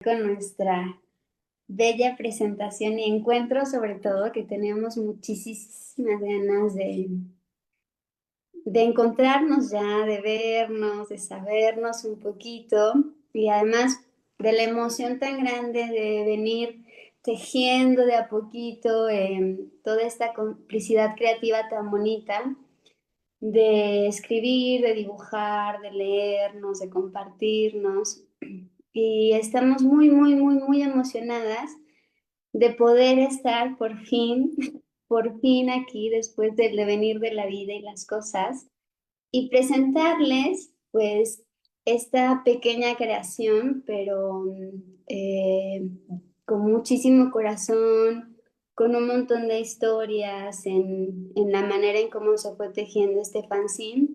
con nuestra bella presentación y encuentro, sobre todo que tenemos muchísimas ganas de encontrarnos ya, de vernos, de sabernos un poquito y además de la emoción tan grande de venir tejiendo de a poquito toda esta complicidad creativa tan bonita de escribir, de dibujar, de leernos, de compartirnos. Y estamos muy, muy, muy, muy emocionadas de poder estar por fin aquí después del devenir de la vida y las cosas y presentarles pues esta pequeña creación, pero con muchísimo corazón, con un montón de historias en la manera en cómo se fue tejiendo este fanzine.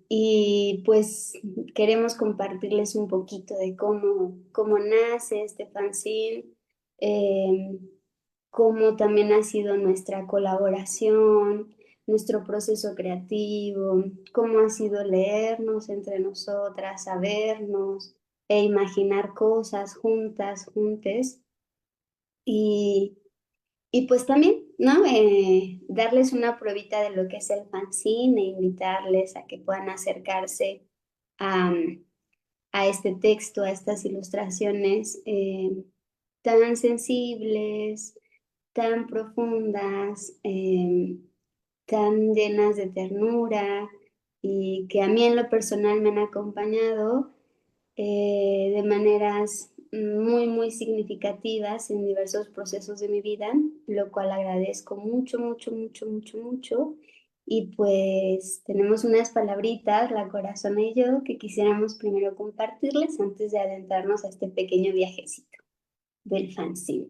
Y pues queremos compartirles un poquito de cómo nace este fanzine, eh, cómo también ha sido nuestra colaboración, nuestro proceso creativo, cómo ha sido leernos entre nosotras, sabernos e imaginar cosas juntas, juntes. Y, y pues también, ¿no? Darles una probita de lo que es el fanzine e invitarles a que puedan acercarse a, a este texto, a estas ilustraciones tan sensibles, tan profundas, tan llenas de ternura y que a mí en lo personal me han acompañado de maneras muy, muy significativas en diversos procesos de mi vida, lo cual agradezco mucho, mucho, mucho, mucho, mucho. Y pues tenemos unas palabritas, la corazón y yo, que quisiéramos primero compartirles antes de adentrarnos a este pequeño viajecito del fanzine.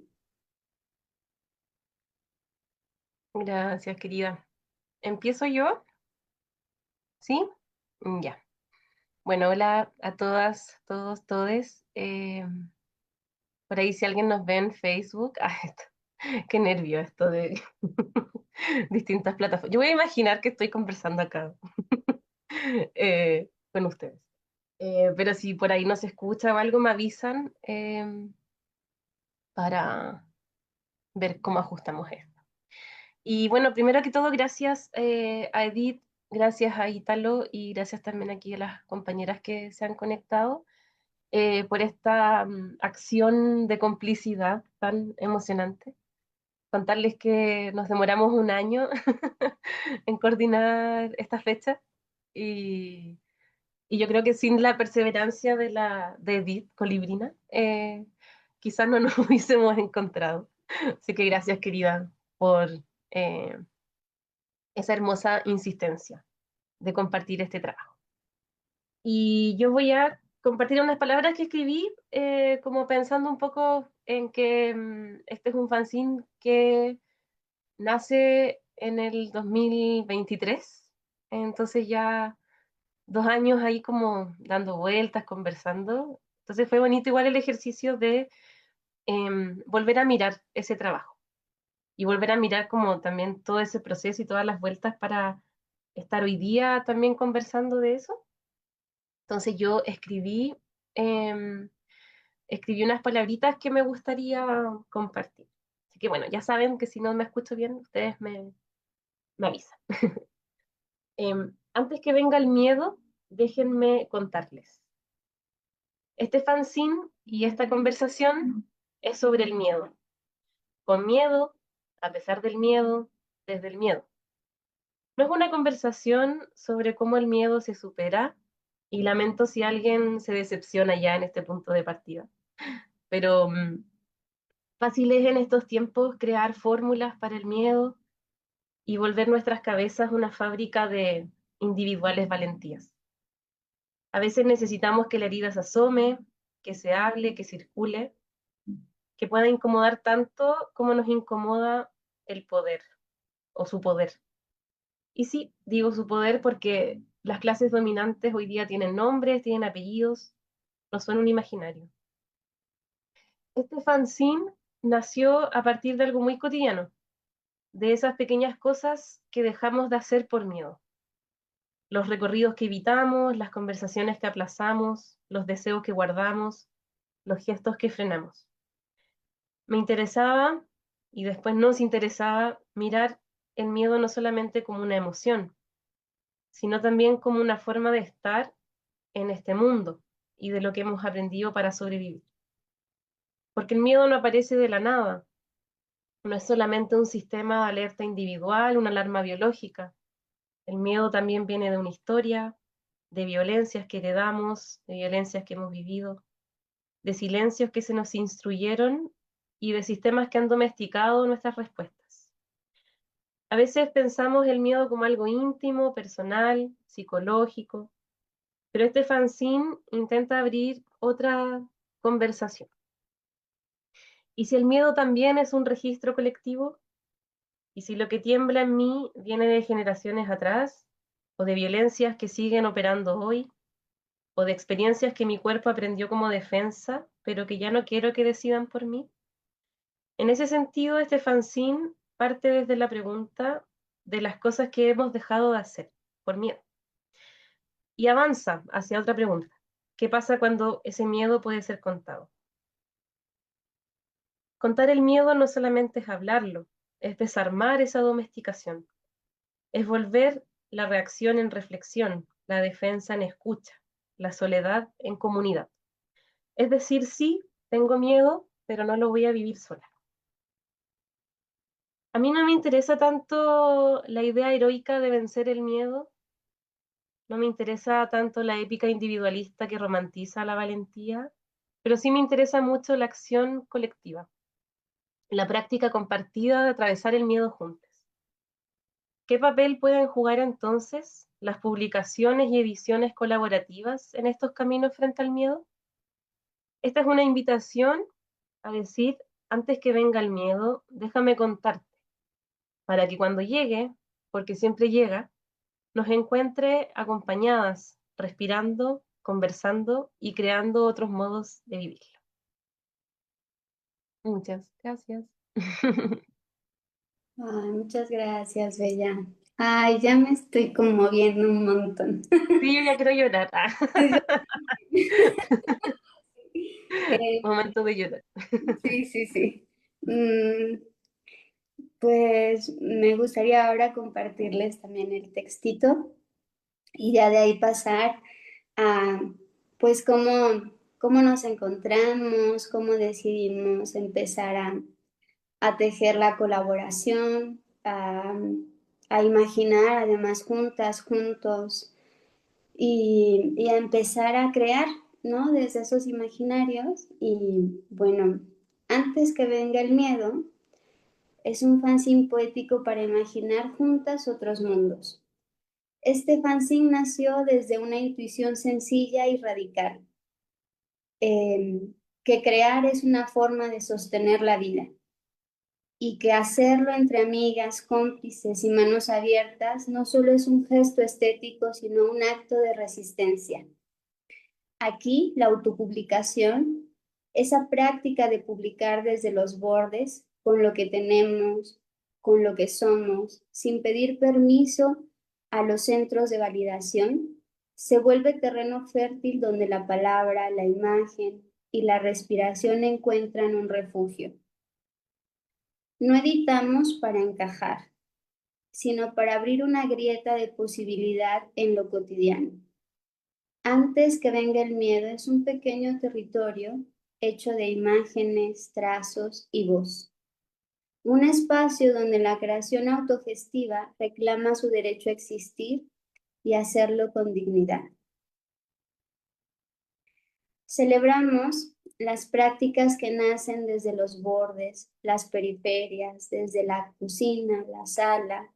Gracias, querida. ¿Empiezo yo? ¿Sí? Ya. Bueno, hola a todas, todos, todes. Por ahí si alguien nos ve en Facebook, qué nervio esto de distintas plataformas. Yo voy a imaginar que estoy conversando acá con ustedes. Pero si por ahí no se escucha o algo, me avisan para ver cómo ajustamos esto. Y bueno, primero que todo, gracias a Edith, gracias a Italo y gracias también aquí a las compañeras que se han conectado por esta acción de complicidad tan emocionante. Contarles que nos demoramos un año en coordinar esta fecha y, y yo creo que sin la perseverancia de Edith Colibrina, quizás no nos hubiésemos encontrado. Así que gracias, querida, por eh, esa hermosa insistencia de compartir este trabajo. Y yo voy a compartir unas palabras que escribí, como pensando un poco en que este es un fanzine que nace en el 2023, entonces ya 2 años ahí como dando vueltas, conversando. Entonces fue bonito igual el ejercicio de volver a mirar ese trabajo y volver a mirar como también todo ese proceso y todas las vueltas para estar hoy día también conversando de eso. Entonces yo em, escribí unas palabritas que me gustaría compartir. Así que bueno, ya saben que si no me escucho bien, ustedes me avisan. Antes que venga el miedo, déjenme contarles. Este fanzine y esta conversación es sobre el miedo. Con miedo, a pesar del miedo, desde el miedo. No es una conversación sobre cómo el miedo se supera y lamento si alguien se decepciona ya en este punto de partida. Pero fácil es en estos tiempos crear fórmulas para el miedo y volver nuestras cabezas una fábrica de individuales valentías. A veces necesitamos que la herida se asome, que se hable, que circule, que pueda incomodar tanto como nos incomoda el poder o su poder. Y sí, digo su poder porque las clases dominantes hoy día tienen nombres, tienen apellidos, no son un imaginario. Este fanzine nació a partir de algo muy cotidiano, de esas pequeñas cosas que dejamos de hacer por miedo. Los recorridos que evitamos, las conversaciones que aplazamos, los deseos que guardamos, los gestos que frenamos. Me interesaba, y después nos interesaba, mirar el miedo no solamente como una emoción, sino también como una forma de estar en este mundo y de lo que hemos aprendido para sobrevivir. Porque el miedo no aparece de la nada, no es solamente un sistema de alerta individual, una alarma biológica. El miedo también viene de una historia, de violencias que heredamos, de violencias que hemos vivido, de silencios que se nos instruyeron y de sistemas que han domesticado nuestras respuestas. A veces pensamos el miedo como algo íntimo, personal, psicológico, pero este fanzine intenta abrir otra conversación. ¿Y si el miedo también es un registro colectivo? ¿Y si lo que tiembla en mí viene de generaciones atrás? ¿O de violencias que siguen operando hoy? ¿O de experiencias que mi cuerpo aprendió como defensa, pero que ya no quiero que decidan por mí? En ese sentido, este fanzine parte desde la pregunta de las cosas que hemos dejado de hacer por miedo y avanza hacia otra pregunta. ¿Qué pasa cuando ese miedo puede ser contado? Contar el miedo no solamente es hablarlo, es desarmar esa domesticación, es volver la reacción en reflexión, la defensa en escucha, la soledad en comunidad. Es decir, sí, tengo miedo, pero no lo voy a vivir sola. A mí no me interesa tanto la idea heroica de vencer el miedo, no me interesa tanto la épica individualista que romantiza la valentía, pero sí me interesa mucho la acción colectiva, la práctica compartida de atravesar el miedo juntos. ¿Qué papel pueden jugar entonces las publicaciones y ediciones colaborativas en estos caminos frente al miedo? Esta es una invitación a decir, antes que venga el miedo, déjame contarte, para que cuando llegue, porque siempre llega, nos encuentre acompañadas, respirando, conversando y creando otros modos de vivirlo. Muchas gracias. Ay, muchas gracias, Bella. Ay, ya me estoy conmoviendo un montón. Sí, yo ya quiero llorar. Eh, Momento de llorar. sí, sí, sí. Mm, pues me gustaría ahora compartirles también el textito y ya de ahí pasar a, pues, cómo nos encontramos, cómo decidimos empezar a tejer la colaboración, a imaginar además juntas, juntos y a empezar a crear, ¿no? Desde esos imaginarios. Y bueno, antes que venga el miedo, es un fanzine poético para imaginar juntas otros mundos. Este fanzine nació desde una intuición sencilla y radical, eh, que crear es una forma de sostener la vida y que hacerlo entre amigas, cómplices y manos abiertas no solo es un gesto estético, sino un acto de resistencia. Aquí la autopublicación, esa práctica de publicar desde los bordes, con lo que tenemos, con lo que somos, sin pedir permiso a los centros de validación, se vuelve terreno fértil donde la palabra, la imagen y la respiración encuentran un refugio. No editamos para encajar, sino para abrir una grieta de posibilidad en lo cotidiano. Antes que venga el miedo es un pequeño territorio hecho de imágenes, trazos y voz. Un espacio donde la creación autogestiva reclama su derecho a existir y hacerlo con dignidad. Celebramos las prácticas que nacen desde los bordes, las periferias, desde la cocina, la sala,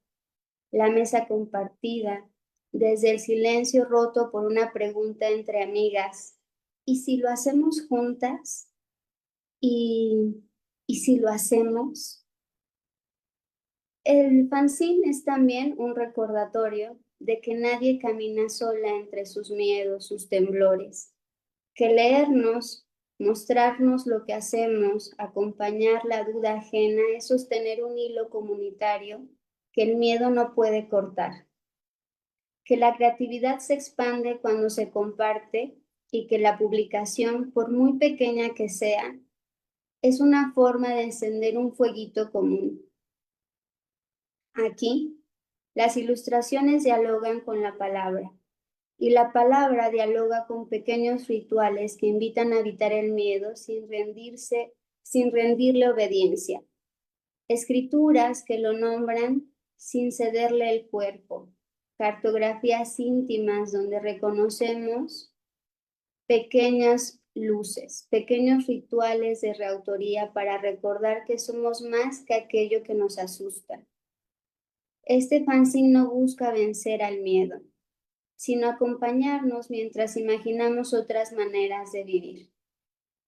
la mesa compartida, desde el silencio roto por una pregunta entre amigas. ¿Y si lo hacemos juntas? ¿Y, y si lo hacemos? El fanzine es también un recordatorio de que nadie camina sola entre sus miedos, sus temblores, que leernos, mostrarnos lo que hacemos, acompañar la duda ajena es sostener un hilo comunitario que el miedo no puede cortar, que la creatividad se expande cuando se comparte y que la publicación, por muy pequeña que sea, es una forma de encender un fueguito común. Aquí, las ilustraciones dialogan con la palabra y la palabra dialoga con pequeños rituales que invitan a evitar el miedo sin rendirle obediencia. Escrituras que lo nombran sin cederle el cuerpo. Cartografías íntimas donde reconocemos pequeñas luces, pequeños rituales de reautoría para recordar que somos más que aquello que nos asusta. Este fanzine no busca vencer al miedo, sino acompañarnos mientras imaginamos otras maneras de vivir.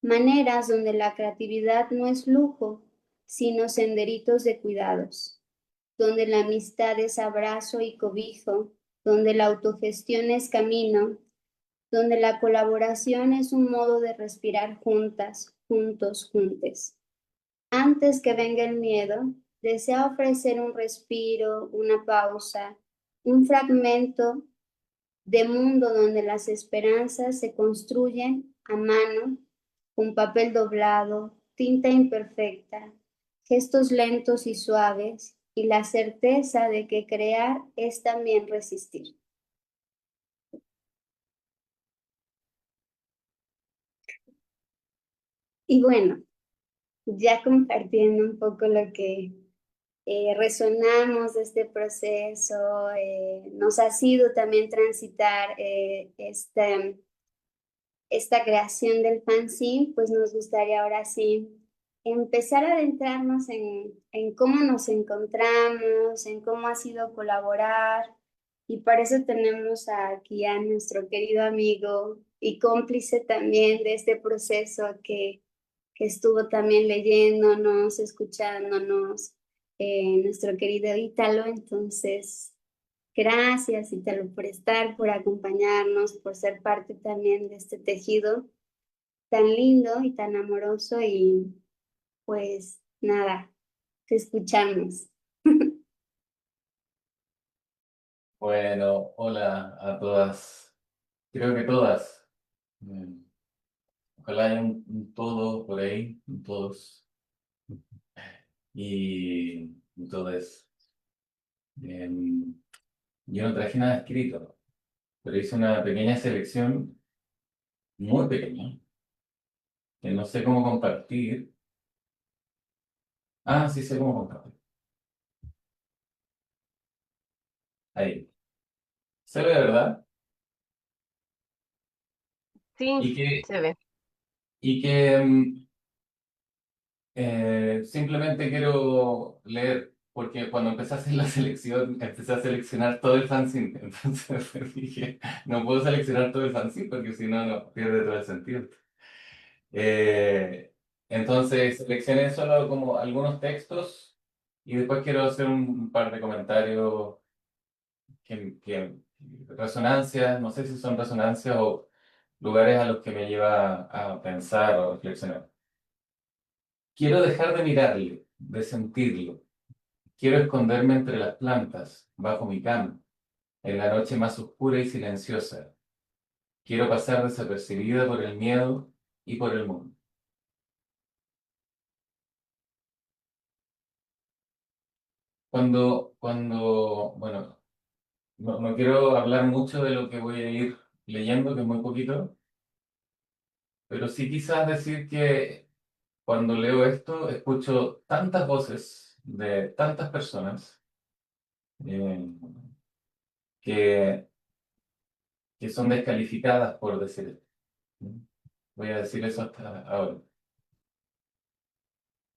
Maneras donde la creatividad no es lujo, sino senderitos de cuidados, donde la amistad es abrazo y cobijo, donde la autogestión es camino, donde la colaboración es un modo de respirar juntas, juntos, juntes. Antes que venga el miedo, desea ofrecer un respiro, una pausa, un fragmento de mundo donde las esperanzas se construyen a mano, con papel doblado, tinta imperfecta, gestos lentos y suaves, y la certeza de que crear es también resistir. Y bueno, ya compartiendo un poco lo que resonamos de este proceso, nos ha sido también transitar esta creación del fanzine, pues nos gustaría ahora sí empezar a adentrarnos en cómo nos encontramos, en cómo ha sido colaborar, y para eso tenemos aquí a nuestro querido amigo y cómplice también de este proceso que estuvo también leyéndonos, escuchándonos, nuestro querido Ítalo. Entonces, gracias, Ítalo, por estar, por acompañarnos, por ser parte también de este tejido tan lindo y tan amoroso. Y pues nada, te escuchamos. Bueno, hola a todas. Creo que todas. Mm, Ojalá haya un todo por ahí, un todos y todes. Em, yo no traje nada escrito, pero hice una pequeña selección, muy pequeña, que no sé cómo compartir. Ah, sí sé cómo compartir. Ahí. Se ve, ¿verdad? Sí, Y que, se ve. y que simplemente quiero leer, porque cuando empecé a hacer la selección, empecé a seleccionar todo el fanzine. Entonces dije, no puedo seleccionar todo el fanzine porque si no, no pierde todo el sentido. Eh, entonces seleccioné solo como algunos textos y después quiero hacer un par de comentarios resonancias, no sé si son resonancias o lugares a los que me lleva a pensar o reflexionar. Quiero dejar de mirarle, de sentirlo. Quiero esconderme entre las plantas, bajo mi cama, en la noche más oscura y silenciosa. Quiero pasar desapercibida por el miedo y por el mundo. Bueno, no quiero hablar mucho de lo que voy a ir leyendo, que es muy poquito, pero sí quizás decir que cuando leo esto escucho tantas voces de tantas personas eh, que, que son descalificadas por decir esto. Voy a decir eso hasta ahora.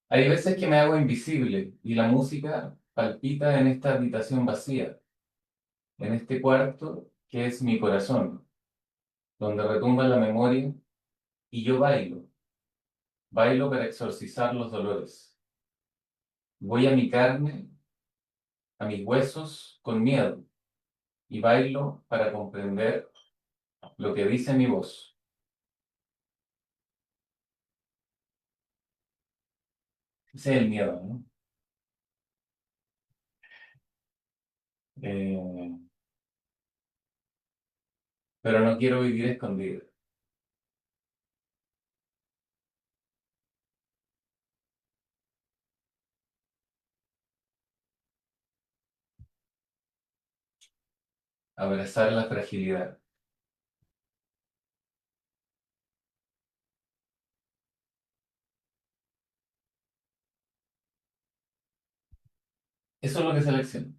Hay veces que me hago invisible y la música palpita en esta habitación vacía, en este cuarto que es mi corazón, donde retumba la memoria y yo bailo, bailo para exorcizar los dolores. Voy a mi carne, a mis huesos con miedo y bailo para comprender lo que dice mi voz. Ese es el miedo, ¿no? Eh, pero no quiero vivir escondido. abrazar la fragilidad. Eso es lo que selecciono.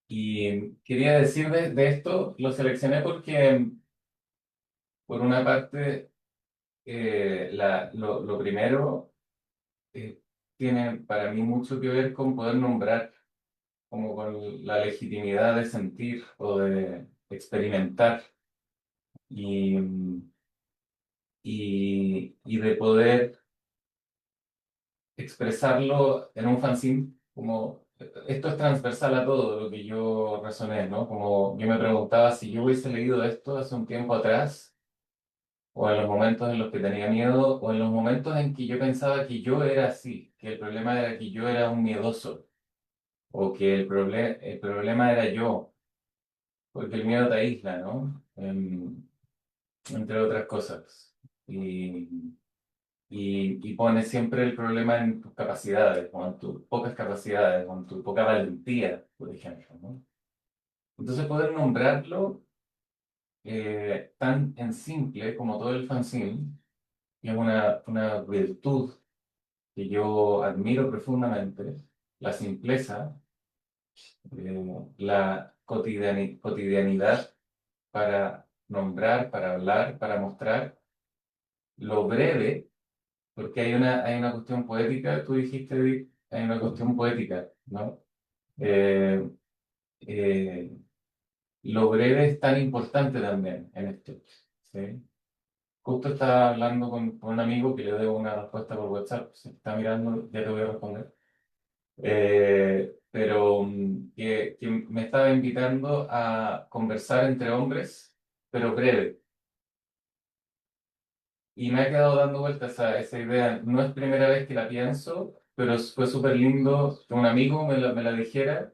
Y quería decir de esto, lo seleccioné porque, por una parte, lo primero eh, tiene para mí mucho que ver con poder nombrar, como con la legitimidad de sentir o de experimentar y, y de poder expresarlo en un fanzine, como esto es transversal a todo lo que yo razoné, ¿no? Como yo me preguntaba si yo hubiese leído esto hace un tiempo atrás, o en los momentos en los que tenía miedo, o en los momentos en que yo pensaba que yo era así, que el problema era que yo era un miedoso, o que el problema era yo, porque el miedo te aísla, ¿no? Entre otras cosas. Y pones siempre el problema en tus capacidades, o en tus pocas capacidades, o en tu poca valentía, por ejemplo, ¿no? Entonces poder nombrarlo tan en simple como todo el fanzine, que es una virtud que yo admiro profundamente, la simpleza, la cotidianidad para nombrar, para hablar, para mostrar, lo breve, porque hay una cuestión poética, tú dijiste, Vic, hay una cuestión poética, ¿no? Eh, eh, lo breve es tan importante también en esto, ¿sí? Justo estaba hablando con un amigo que le debo una respuesta por WhatsApp, si está mirando, ya te voy a responder. Pero que me estaba invitando a conversar entre hombres, pero breve. Y me ha quedado dando vueltas a esa idea. No es primera vez que la pienso, pero fue súper lindo que un amigo me la dijera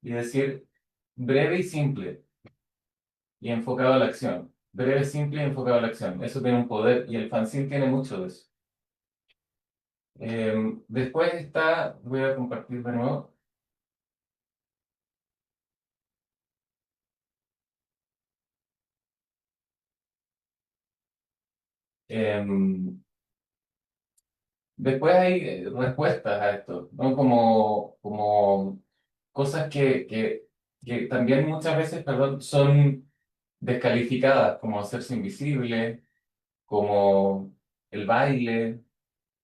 y decir breve y simple y enfocado a la acción. Breve, simple y enfocado a la acción. Eso tiene un poder y el fanzine tiene mucho de eso. Después está, voy a compartir de nuevo. Em, Después hay respuestas a esto, ¿no? Como cosas que también muchas veces, perdón, son descalificadas, como hacerse invisible, como el baile,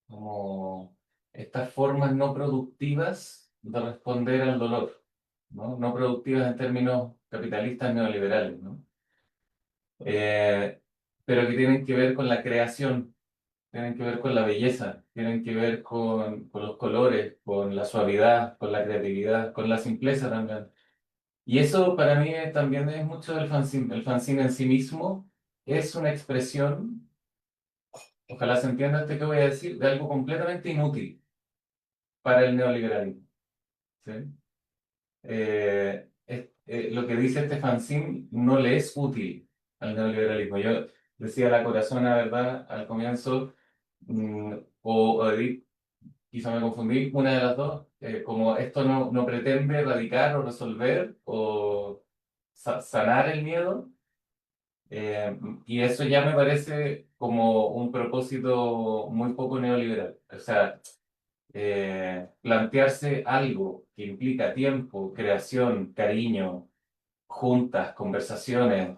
como estas formas no productivas de responder al dolor, ¿no? No productivas en términos capitalistas neoliberales, ¿no? Eh, pero que tienen que ver con la creación, tienen que ver con la belleza, tienen que ver con los colores, con la suavidad, con la creatividad, con la simpleza también. Y eso para mí también es mucho del fanzine. El fanzine en sí mismo es una expresión, ojalá se entienda este que voy a decir, de algo completamente inútil para el neoliberalismo. ¿Sí? Lo que dice este fanzine no le es útil al neoliberalismo. Yo decía la corazona, ¿verdad? Al comienzo, o Edith, quizá me confundí, una de las dos, como esto no pretende erradicar o resolver o sanar el miedo, y eso ya me parece como un propósito muy poco neoliberal. O sea, plantearse algo que implica tiempo, creación, cariño, juntas, conversaciones,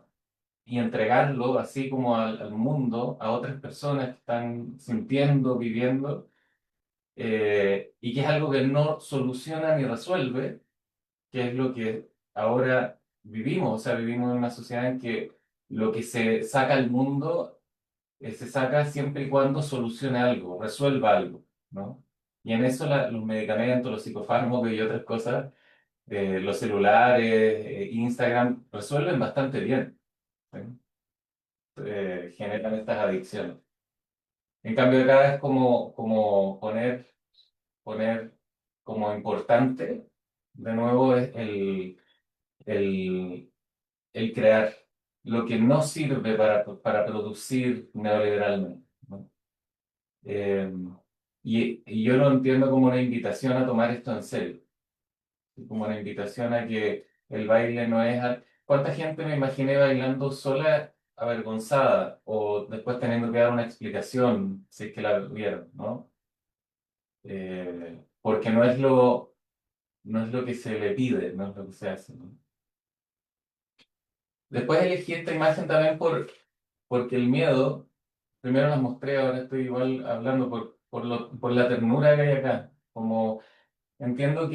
y entregarlo así como al mundo, a otras personas que están sintiendo, viviendo, y que es algo que no soluciona ni resuelve, que es lo que ahora vivimos. O sea, vivimos en una sociedad en que lo que se saca al mundo se saca siempre y cuando solucione algo, resuelva algo, ¿no? Y en eso los medicamentos, los psicofármacos y otras cosas, los celulares, Instagram, resuelven bastante bien, ¿sí? Generan estas adicciones. En cambio, acá es como poner como importante, de nuevo, es el, el crear lo que no sirve para producir neoliberalmente, ¿no? Eh, y yo lo entiendo como una invitación a tomar esto en serio. como una invitación a que el baile no es... ¿Cuánta gente me imaginé bailando sola, avergonzada, o después teniendo que dar una explicación, si es que la vieron, ¿no? Porque no es lo que se le pide, no es lo que se hace, ¿no? Después elegí esta imagen también porque el miedo, primero las mostré, ahora estoy igual hablando por la ternura que hay acá. Como entiendo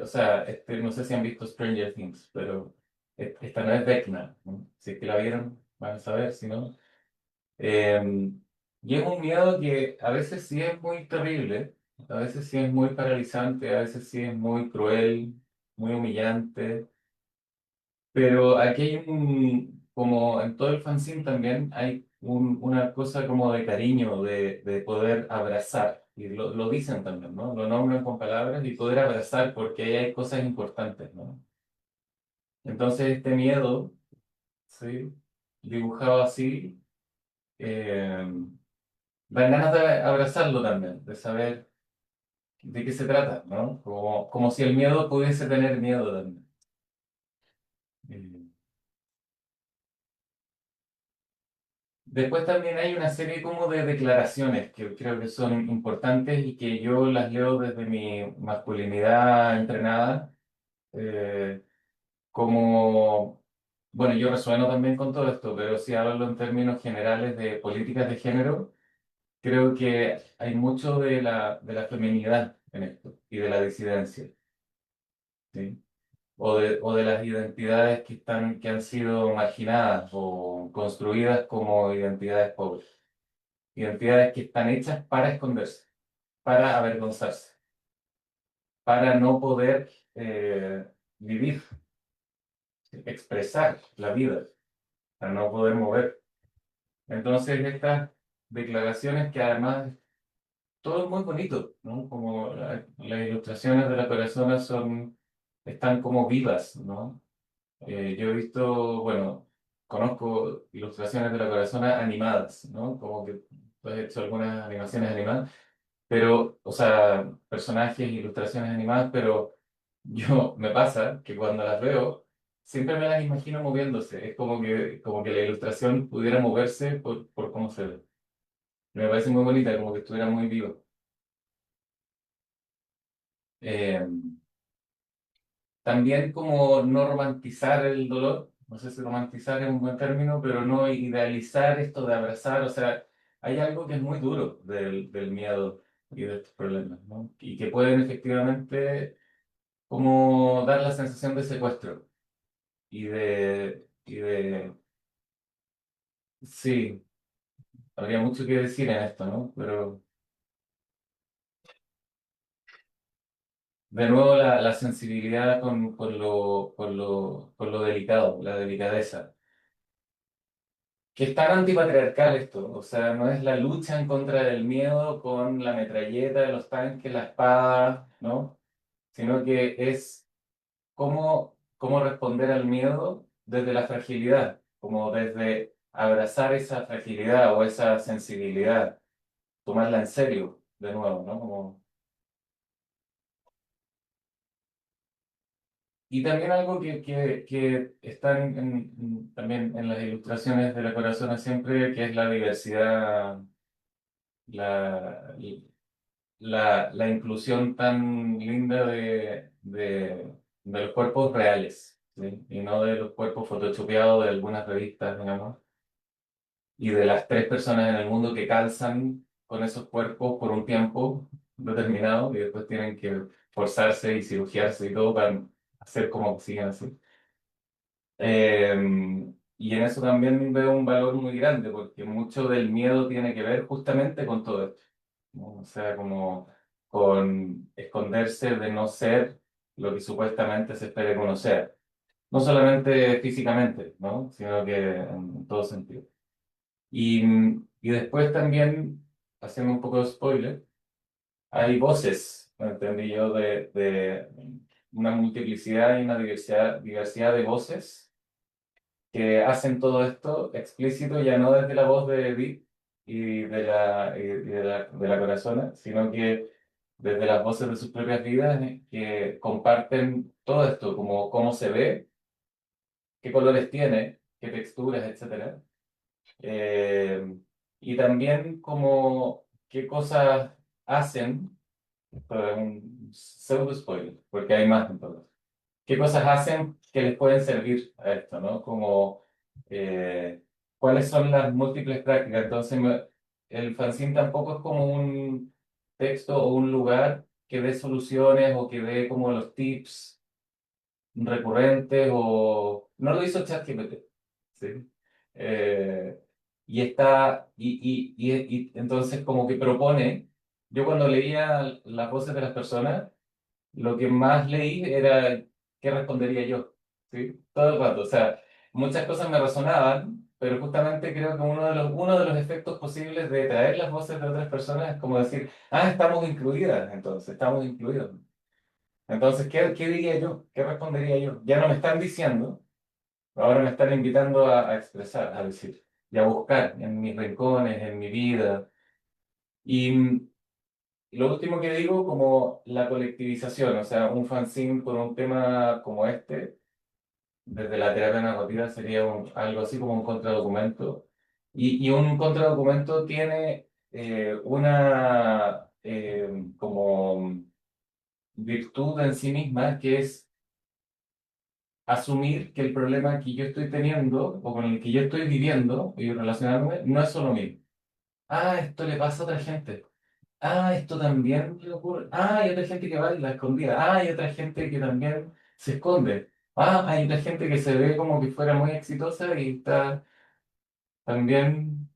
o sea, no sé si han visto Stranger Things, pero esta no es Vecna, ¿no? Si es que la vieron, van a saber, si no. Eh, y es un miedo que a veces sí es muy terrible, a veces sí es muy paralizante, a veces sí es muy cruel, muy humillante. Pero aquí hay como en todo el fanzine también hay una cosa como de cariño, de poder abrazar. Y lo dicen también, ¿no? Lo nombran con palabras y poder abrazar porque ahí hay cosas importantes, ¿no? Entonces este miedo, ¿sí? Dibujado así, eh, dan ganas de abrazarlo también, de saber de qué se trata, ¿no? Como si el miedo pudiese tener miedo también. Eh, Después también hay una serie como de declaraciones que creo que son importantes y que yo las leo desde mi masculinidad entrenada, eh, como, bueno, yo resueno también con todo esto, pero si hablo en términos generales de políticas de género, creo que hay mucho de la feminidad en esto y de la disidencia, ¿sí? O de las identidades que han sido marginadas o construidas como identidades pobres. Identidades que están hechas para esconderse, para avergonzarse, para no poder vivir, expresar la vida, para no poder mover. Entonces, estas declaraciones que además todo es muy bonito, ¿no? Como las ilustraciones de la persona están como vivas, ¿no? Yo he visto, bueno, conozco ilustraciones de la persona animadas, ¿no? Como que tú has hecho algunas animaciones animadas. Pero, o sea, personajes, ilustraciones animadas, pero me pasa que cuando las veo, siempre me las imagino moviéndose. Es como que la ilustración pudiera moverse por cómo se ve. Me parece muy bonita, como que estuviera muy vivo. Eh, También como no romantizar el dolor, no sé si romantizar es un buen término, pero no idealizar esto de abrazar, o sea, hay algo que es muy duro del miedo y de estos problemas, ¿no? Y que pueden efectivamente como dar la sensación de secuestro sí, habría mucho que decir en esto, ¿no? Pero de nuevo la sensibilidad con lo delicado, la delicadeza, que es tan antipatriarcal esto, o sea, no es la lucha en contra del miedo con la metralleta, los tanques, la espada, ¿no? Sino que es cómo responder al miedo desde la fragilidad, como desde abrazar esa fragilidad o esa sensibilidad, tomarla en serio de nuevo, ¿no? Y también algo que está también en las ilustraciones de la Corazona siempre, que es la diversidad, la, la inclusión tan linda de los cuerpos reales, ¿sí? Y no de los cuerpos photoshopeados de algunas revistas, digamos, y de las tres personas en el mundo que calzan con esos cuerpos por un tiempo determinado y después tienen que forzarse y cirugiarse y todo para hacer como que sigan así. Y en eso también veo un valor muy grande, porque mucho del miedo tiene que ver justamente con todo esto, ¿no? O sea, como con esconderse de no ser lo que supuestamente se espera que uno sea. No solamente físicamente, ¿no? Sino que en todo sentido. Y después también, haciendo un poco de spoiler, hay voces, ¿me entendí yo? De una multiplicidad y una diversidad de voces que hacen todo esto explícito, ya no desde la voz de Edith y de la Corazona, sino que desde las voces de sus propias vidas, que comparten todo esto, como cómo se ve, qué colores tiene, qué texturas, etcétera. Eh, y también como qué cosas hacen, esto es un pseudo spoiler, porque hay más en todo. ¿Qué cosas hacen que les pueden servir a esto, ¿no? Como eh, cuáles son las múltiples prácticas. Entonces, el fanzine tampoco es como un texto o un lugar que dé soluciones o que dé como los tips recurrentes o... No lo hizo ChatGPT, ¿sí? Eh, y está, y entonces como que propone, yo cuando leía las voces de las personas, lo que más leí era qué respondería yo, ¿sí? Todo el rato. O sea, muchas cosas me resonaban, pero justamente creo que uno de los efectos posibles de traer las voces de otras personas es como decir, ah, estamos incluidas, entonces, estamos incluidos. Entonces, ¿qué diría yo? ¿Qué respondería yo? Ya no me están diciendo, ahora me están invitando a expresar, a decir, y a buscar en mis rincones, en mi vida. Y lo último que digo, como la colectivización, o sea, un fanzine con un tema como este, desde la terapia narrativa sería algo así como un contradocumento. Y un contradocumento tiene una como virtud en sí misma, que es asumir que el problema que yo estoy teniendo o con el que yo estoy viviendo y relacionándome no es solo mío. Ah, esto le pasa a otra gente. Ah, esto también le ocurre. Ah, hay otra gente que baila escondida. Ah, hay otra gente que también se esconde. Ah, hay otra gente que se ve como que fuera muy exitosa y está también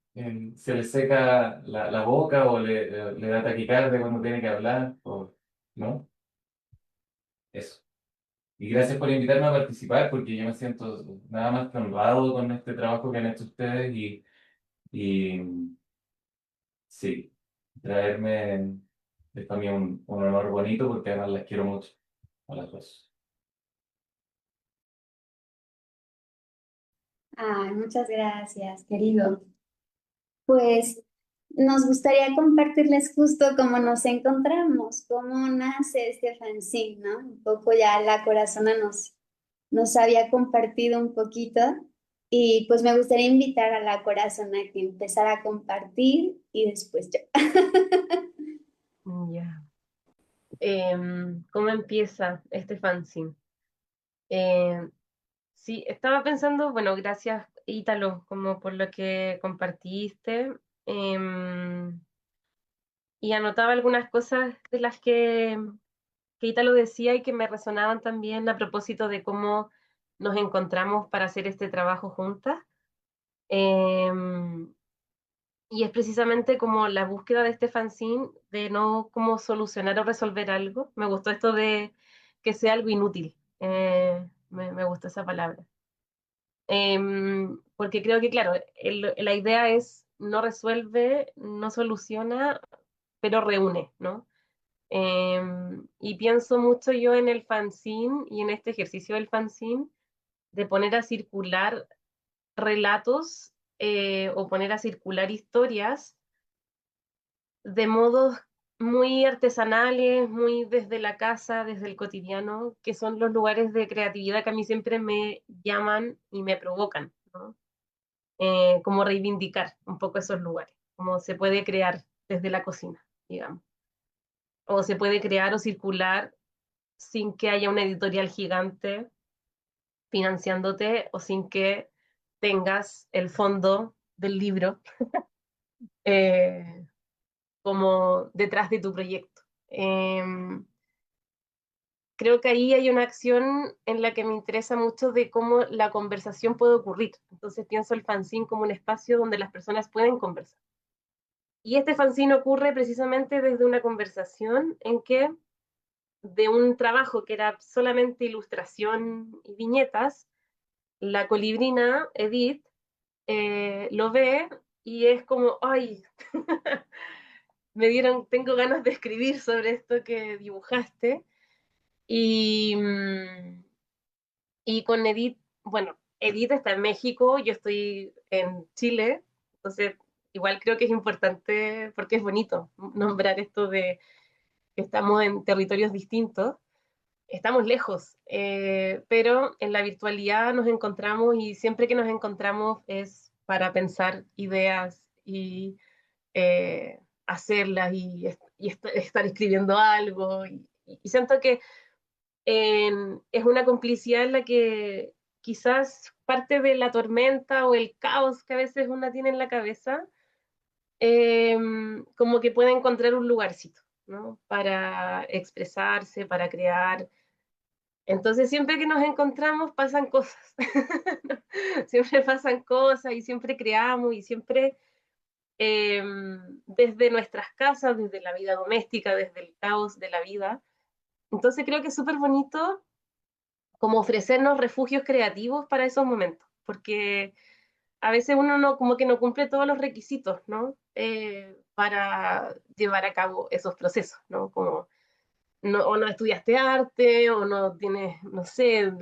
se le seca la boca o le da taquicardia cuando tiene que hablar. O, ¿no? Eso. Y gracias por invitarme a participar porque yo me siento nada más que honrado con este trabajo que han hecho ustedes y sí, traerme es para mí un honor bonito porque además las quiero mucho a las dos. Ay, muchas gracias, querido. Pues nos gustaría compartirles justo cómo nos encontramos, cómo nace este fanzine, ¿no? Un poco ya la corazona nos había compartido un poquito y pues me gustaría invitar a la corazona a que empezara a compartir y después yo. Ya. ¿Cómo empieza este fanzine? Em, sí, estaba pensando, bueno, gracias Ítalo, como por lo que compartiste, em, y anotaba algunas cosas de las que Ítalo decía y que me resonaban también a propósito de cómo nos encontramos para hacer este trabajo juntas. Em, y es precisamente como la búsqueda de este fanzine, de no como solucionar o resolver algo. Me gustó esto de que sea algo inútil. Me gustó esa palabra. Porque creo que, claro, la idea es no resuelve, no soluciona, pero reúne, ¿no? Y pienso mucho yo en el fanzine y en este ejercicio del fanzine de poner a circular relatos o poner a circular historias de modos muy artesanales, muy desde la casa, desde el cotidiano, que son los lugares de creatividad que a mí siempre me llaman y me provocan, ¿no? Como reivindicar un poco esos lugares, como se puede crear desde la cocina, digamos, o se puede crear o circular sin que haya una editorial gigante financiándote o sin que tengas el fondo del libro eh, como detrás de tu proyecto. Eh, Creo que ahí hay una acción en la que me interesa mucho de cómo la conversación puede ocurrir. Entonces pienso el fanzine como un espacio donde las personas pueden conversar. Y este fanzine ocurre precisamente desde una conversación en que de un trabajo que era solamente ilustración y viñetas, la colibrina Edith lo ve y es como, ay, tengo ganas de escribir sobre esto que dibujaste. Y, y con Edith, bueno, Edith está en México, yo estoy en Chile, entonces igual creo que es importante porque es bonito nombrar esto estamos en territorios distintos, estamos lejos, pero en la virtualidad nos encontramos y siempre que nos encontramos es para pensar ideas y hacerlas estar escribiendo algo. Y siento que es una complicidad en la que quizás parte de la tormenta o el caos que a veces una tiene en la cabeza, como que puede encontrar un lugarcito, ¿no? Para expresarse, para crear. Entonces siempre que nos encontramos pasan cosas, siempre pasan cosas y siempre creamos y siempre desde nuestras casas, desde la vida doméstica, desde el caos de la vida. Entonces creo que es súper bonito como ofrecernos refugios creativos para esos momentos, porque a veces uno no, como que no cumple todos los requisitos, ¿no? Para llevar a cabo esos procesos, ¿no? Como no, o no estudiaste arte, o no tienes, no sé,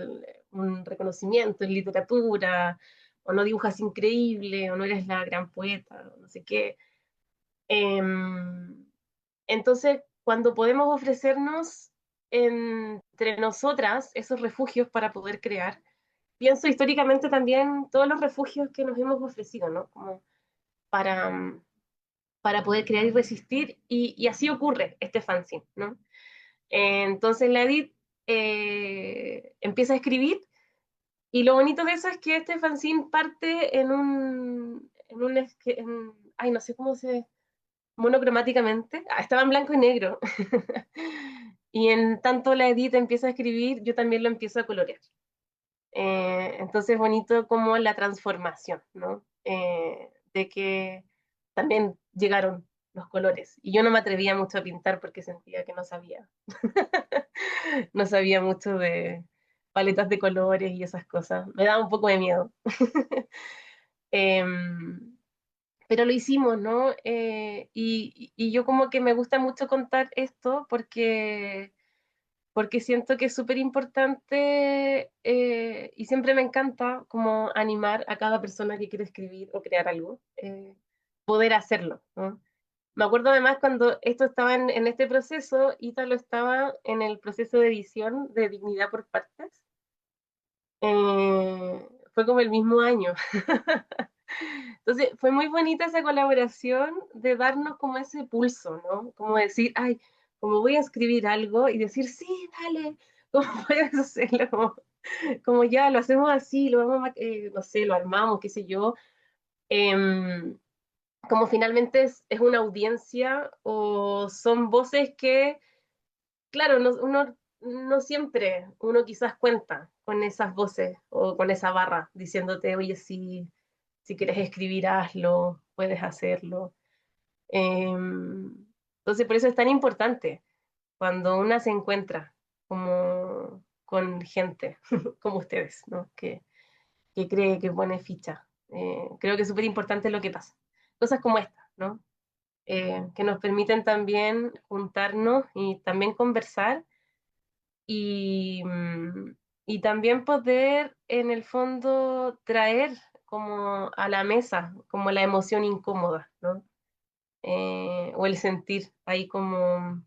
un reconocimiento en literatura, o no dibujas increíble, o no eres la gran poeta, o no sé qué. Entonces, cuando podemos ofrecernos entre nosotras esos refugios para poder crear, pienso históricamente también todos los refugios que nos hemos ofrecido, ¿no? Como para, para poder crear y resistir, y así ocurre este fanzine, ¿no? Entonces la Edith empieza a escribir, y lo bonito de eso es que este fanzine parte ay, no sé cómo se, monocromáticamente, estaba en blanco y negro, y en tanto la Edith empieza a escribir, yo también lo empiezo a colorear. Entonces es bonito como la transformación, ¿no? De que también llegaron los colores. Y yo no me atrevía mucho a pintar porque sentía que no sabía. No sabía mucho de paletas de colores y esas cosas. Me daba un poco de miedo. Pero lo hicimos, ¿no? Y yo como que me gusta mucho contar esto porque siento que es súper importante, y siempre me encanta como animar a cada persona que quiere escribir o crear algo, poder hacerlo, ¿no? Me acuerdo además cuando esto estaba en este proceso, Ítalo estaba en el proceso de edición de Dignidad por Partes. Fue como el mismo año. Entonces fue muy bonita esa colaboración de darnos como ese pulso, ¿no? Como decir, ay, como voy a escribir algo y decir, sí, dale, ¿cómo puedes hacerlo? Como ya lo hacemos así, lo vamos, no sé, lo armamos, qué sé yo. Em, Como finalmente es una audiencia o son voces que, claro, uno no siempre, uno quizás cuenta con esas voces o con esa barra diciéndote, oye, si quieres escribir, hazlo, puedes hacerlo. Entonces, por eso es tan importante cuando una se encuentra como con gente como ustedes, ¿no? Que cree que pone ficha. Creo que es súper importante lo que pasa. Cosas como esta, ¿no? Que nos permiten también juntarnos y también conversar y, y también poder en el fondo traer como a la mesa como la emoción incómoda, ¿no? O el sentir ahí como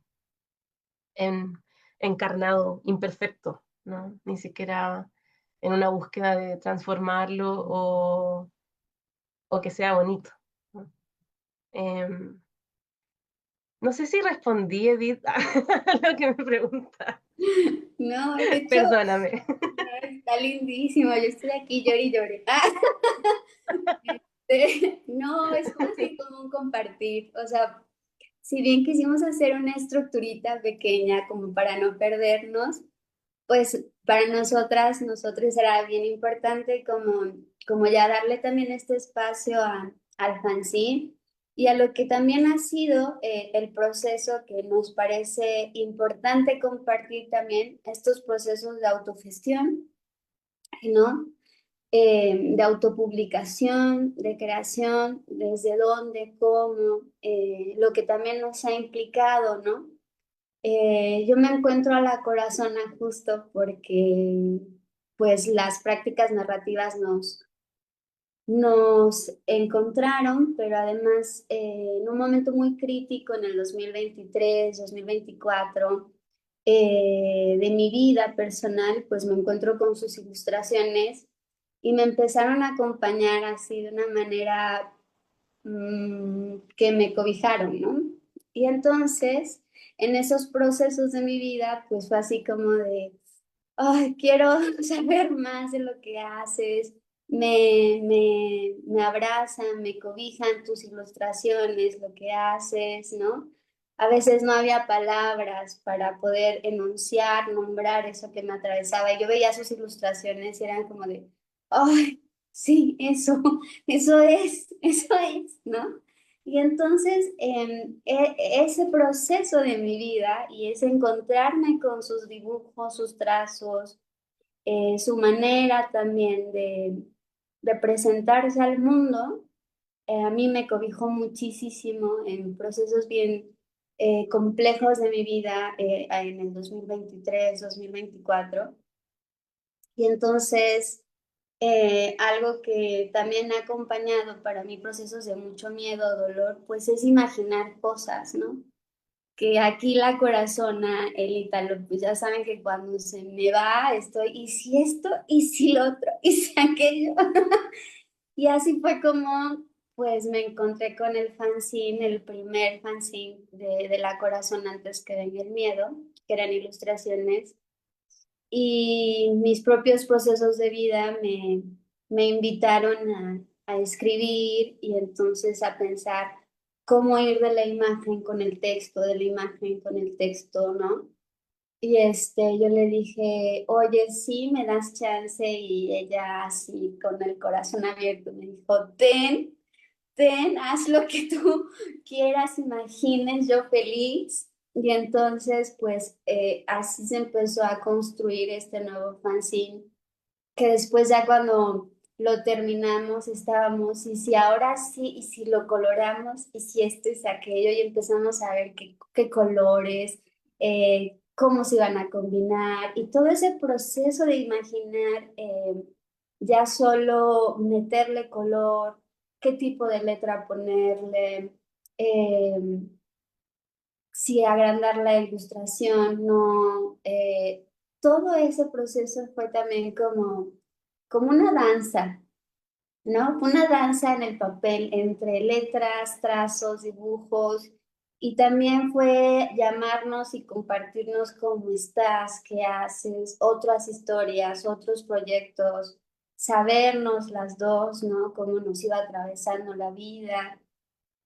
en, encarnado, imperfecto, ¿no? Ni siquiera en una búsqueda de transformarlo o que sea bonito, ¿no? Em, no sé si respondí, Edith, a lo que me pregunta. No, de hecho, Perdóname. no, está lindísimo. Yo estoy aquí, llori, llori. No, es más bien como un compartir. O sea, si bien quisimos hacer una estructurita pequeña como para no perdernos, pues para nosotras, nosotros era bien importante como ya darle también este espacio al fanzine y a lo que también ha sido el proceso que nos parece importante compartir también estos procesos de autogestión, ¿no? De autopublicación, de creación, desde dónde, cómo, lo que también nos ha implicado, ¿no? Yo me encuentro a la corazona justo porque pues las prácticas narrativas nos encontraron, pero además en un momento muy crítico en el 2023, 2024 de mi vida personal, pues me encuentro con sus ilustraciones y me empezaron a acompañar así de una manera que me cobijaron, ¿no? Y entonces, en esos procesos de mi vida, pues fue así como de, ay, quiero saber más de lo que haces, me abrazan, me cobijan tus ilustraciones, lo que haces, ¿no? A veces no había palabras para poder enunciar, nombrar eso que me atravesaba. Y yo veía sus ilustraciones y eran como de, ay, sí, eso es, ¿no? Y entonces ese proceso de mi vida y ese encontrarme con sus dibujos, sus trazos, su manera también de presentarse al mundo, a mí me cobijó muchísimo en procesos bien complejos de mi vida en el 2023, 2024. Y entonces algo que también ha acompañado para mí procesos de mucho miedo, dolor, pues es imaginar cosas, ¿no? Que aquí la corazona, el ítalo, pues ya saben que cuando se me va estoy, ¿y si esto? ¿Y si lo otro? ¿Y si aquello? Y así fue como pues me encontré con el fanzine, el primer fanzine de La Corazón antes que venga el miedo, que eran ilustraciones, y mis propios procesos de vida me invitaron a escribir y entonces a pensar cómo ir de la imagen con el texto, de la imagen con el texto, ¿no? Y yo le dije, oye, sí, me das chance, y ella así con el corazón abierto me dijo, haz lo que tú quieras, imagines, yo feliz. Y entonces, pues así se empezó a construir este nuevo fanzine, que después ya cuando lo terminamos estábamos, y si ahora sí, y si lo coloramos, y si esto y si aquello, y empezamos a ver qué colores, cómo se iban a combinar, y todo ese proceso de imaginar ya solo meterle color, qué tipo de letra ponerle, eh, si agrandar la ilustración, no. Todo ese proceso fue también como una danza, ¿no? Fue una danza en el papel entre letras, trazos, dibujos, y también fue llamarnos y compartirnos cómo estás, qué haces, otras historias, otros proyectos, sabernos las dos, ¿no? Cómo nos iba atravesando la vida.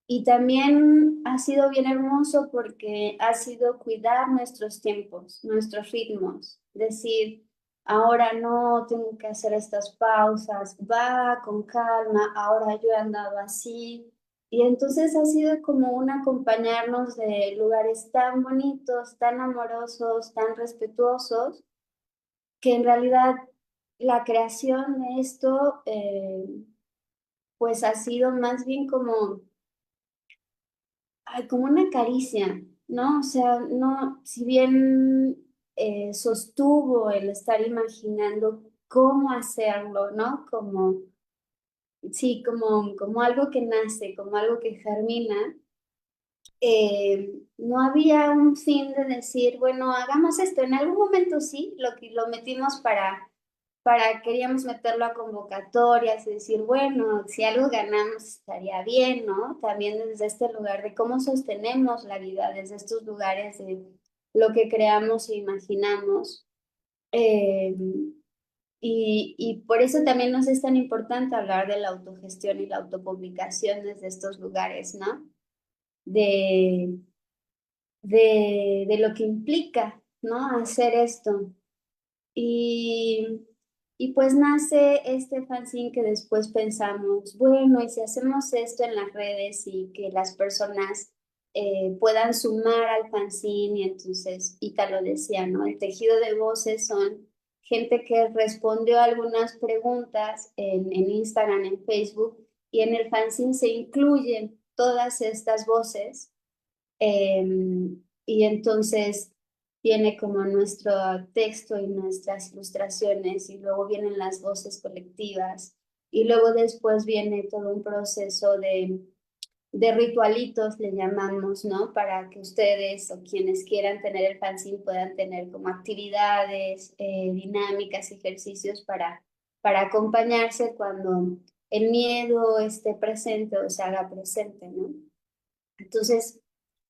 Y también ha sido bien hermoso porque ha sido cuidar nuestros tiempos, nuestros ritmos, decir, ahora no tengo que hacer estas pausas, va con calma, ahora yo he andado así. Y entonces ha sido como un acompañarnos de lugares tan bonitos, tan amorosos, tan respetuosos, que en realidad la creación de esto, pues ha sido más bien como ay, como una caricia, ¿no? O sea, no, si bien sostuvo el estar imaginando cómo hacerlo, ¿no? Como, sí, como algo que nace, como algo que germina, no había un fin de decir, bueno, hagamos esto. En algún momento sí, lo metimos queríamos meterlo a convocatorias y decir, bueno, si algo ganamos estaría bien, ¿no? También desde este lugar de cómo sostenemos la vida, desde estos lugares de lo que creamos e imaginamos. Eh, y por eso también nos es tan importante hablar de la autogestión y la autopublicación desde estos lugares, ¿no? De, de lo que implica, ¿no? Hacer esto. Y, y pues nace este fanzine que después pensamos, bueno, y si hacemos esto en las redes y que las personas puedan sumar al fanzine, y entonces Ítalo decía, ¿no? El tejido de voces son gente que respondió algunas preguntas en Instagram, en Facebook, y en el fanzine se incluyen todas estas voces, y entonces viene como nuestro texto y nuestras ilustraciones y luego vienen las voces colectivas. y luego después viene todo un proceso de ritualitos, le llamamos, ¿no? Para que ustedes o quienes quieran tener el fanzine puedan tener como actividades, dinámicas, ejercicios para acompañarse cuando el miedo esté presente o se haga presente, ¿no? Entonces,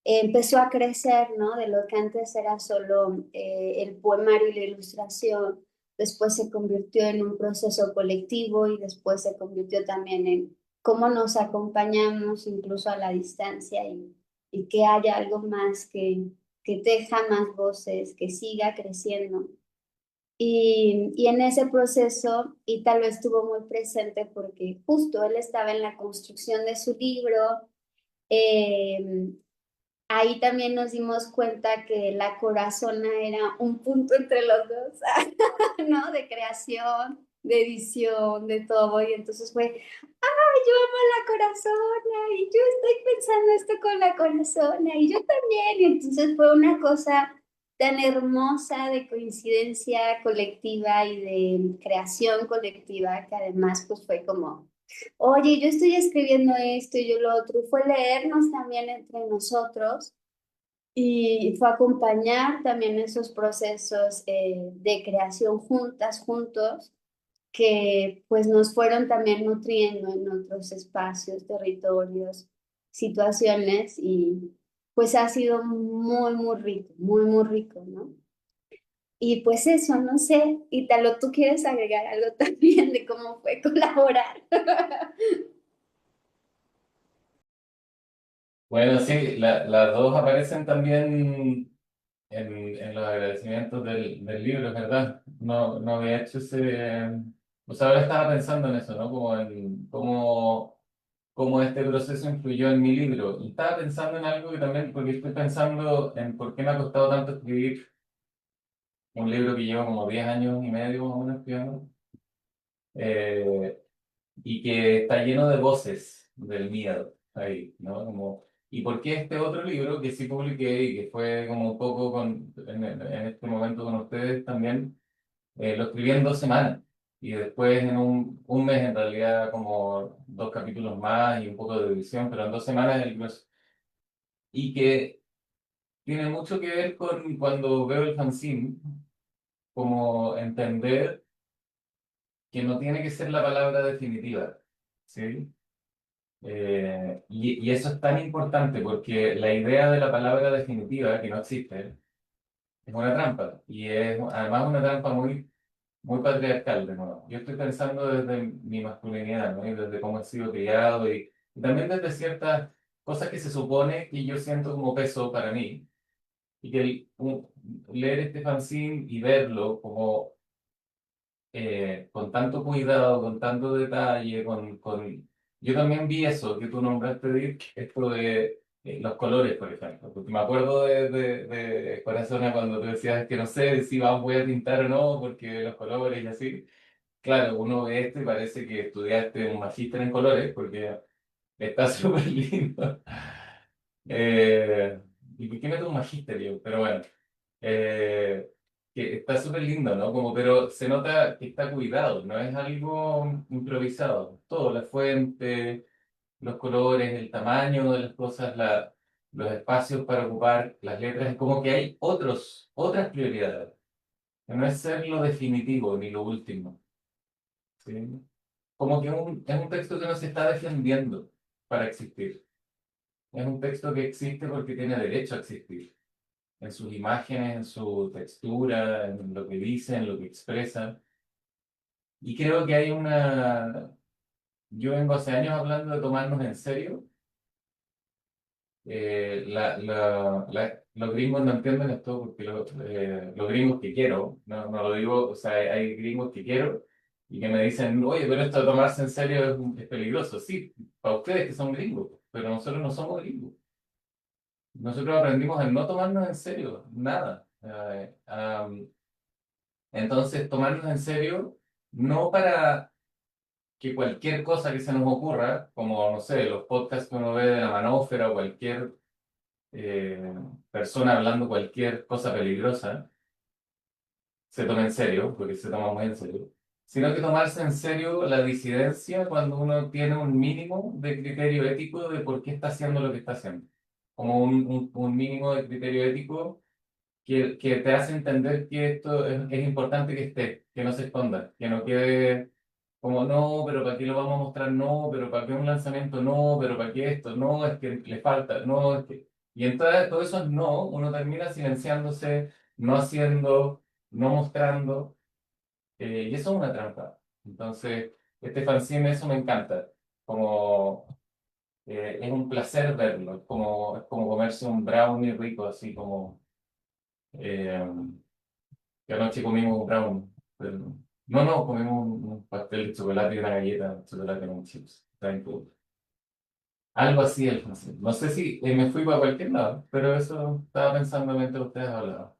empezó a crecer, ¿no? De lo que antes era solo el poemario y la ilustración, después se convirtió en un proceso colectivo y después se convirtió también en cómo nos acompañamos incluso a la distancia y que haya algo más que teja más voces, que siga creciendo. Y en ese proceso Ítalo estuvo muy presente porque justo él estaba en la construcción de su libro. eh, Ahí también nos dimos cuenta que la corazona era un punto entre los dos, ¿no? De creación, de edición, de todo. Y entonces fue, ¡ay, yo amo la corazona! Y yo estoy pensando esto con la corazona, y yo también. Y entonces fue una cosa tan hermosa de coincidencia colectiva y de creación colectiva que además pues fue como oye, yo estoy escribiendo esto y yo lo otro, y fue leernos también entre nosotros y fue acompañar también esos procesos de creación juntas, juntos, que pues nos fueron también nutriendo en otros espacios, territorios, situaciones y pues ha sido muy, muy rico, ¿no? Y pues eso, no sé, Italo, ¿tú quieres agregar algo también de cómo fue colaborar? Bueno, sí, las dos aparecen también en los agradecimientos del libro, es verdad. No, no había hecho ese... O sea, ahora estaba pensando en eso, ¿no? Como en cómo este proceso influyó en mi libro. Y estaba pensando en algo que también, porque estoy pensando en por qué me ha costado tanto escribir un libro que llevo como 10 años y medio más o menos escribiendo, eh, y que está lleno de voces del miedo ahí, ¿no? Como, ¿y por qué este otro libro que sí publiqué y que fue como un poco en este momento con ustedes también, lo escribí en 2 semanas? Y después en un mes, en realidad, como 2 capítulos más y un poco de edición, pero en 2 semanas el grueso. Y que tiene mucho que ver con cuando veo el fanzine, como entender que no tiene que ser la palabra definitiva, ¿sí? Y eso es tan importante porque la idea de la palabra definitiva, que no existe, es una trampa. Y es además una trampa muy, muy patriarcal, de nuevo. Yo estoy pensando desde mi masculinidad, ¿no? Y desde cómo he sido criado y también desde ciertas cosas que se supone que yo siento como peso para mí. Y que leer este fanzine y verlo como con tanto cuidado, con tanto detalle, Yo también vi eso que tú nombraste, Dirk, esto de los colores, por ejemplo. Porque me acuerdo de Corazona cuando tú decías que no sé si voy a pintar o no, porque los colores y así. Claro, uno ve esto y parece que estudiaste un magíster en colores, porque está súper lindo. ¿Y por qué no es un magíster yo? Pero bueno. Eh, que está súper lindo, ¿no? Como, pero se nota que está cuidado, no es algo improvisado. Todo, la fuente, los colores, el tamaño de las cosas, los espacios para ocupar, las letras, es como que hay otras prioridades. Que no es ser lo definitivo ni lo último, ¿sí? Como que es un texto que no se está defendiendo para existir. Es un texto que existe porque tiene derecho a existir en sus imágenes, en su textura, en lo que dice, en lo que expresa. Y creo que hay una... Yo vengo hace años hablando de tomarnos en serio. Los gringos no entienden esto porque los gringos que quiero, no lo digo, o sea, hay gringos que quiero y que me dicen, oye, pero esto de tomarse en serio es peligroso. Sí, para ustedes que son gringos, pero nosotros no somos gringos. Nosotros aprendimos a no tomarnos en serio, nada. Entonces, tomarnos en serio, no para que cualquier cosa que se nos ocurra, como, no sé, los podcasts que uno ve de la manósfera o cualquier persona hablando cualquier cosa peligrosa, se tome en serio, porque se toma muy en serio. sino que tomarse en serio la disidencia cuando uno tiene un mínimo de criterio ético de por qué está haciendo lo que está haciendo. Como un mínimo de criterio ético que te hace entender que esto es importante que esté, que no se esconda, que no quede como no, pero ¿para qué lo vamos a mostrar? No, pero ¿para qué un lanzamiento? No, pero ¿para qué esto? No, es que le falta, no, es que... Y en todo eso es no, uno termina silenciándose, no haciendo, no mostrando, y eso es una trampa. Entonces, este fanzine, eso me encanta, como es un placer verlo, es como comerse un brownie rico, así como... eh, que anoche comimos un brownie. No, comimos un pastel de chocolate y una galleta de chocolate con chips. Está increíble. Algo así el concepto. No sé si me fui para cualquier lado, pero eso estaba pensando mientras ustedes hablaban.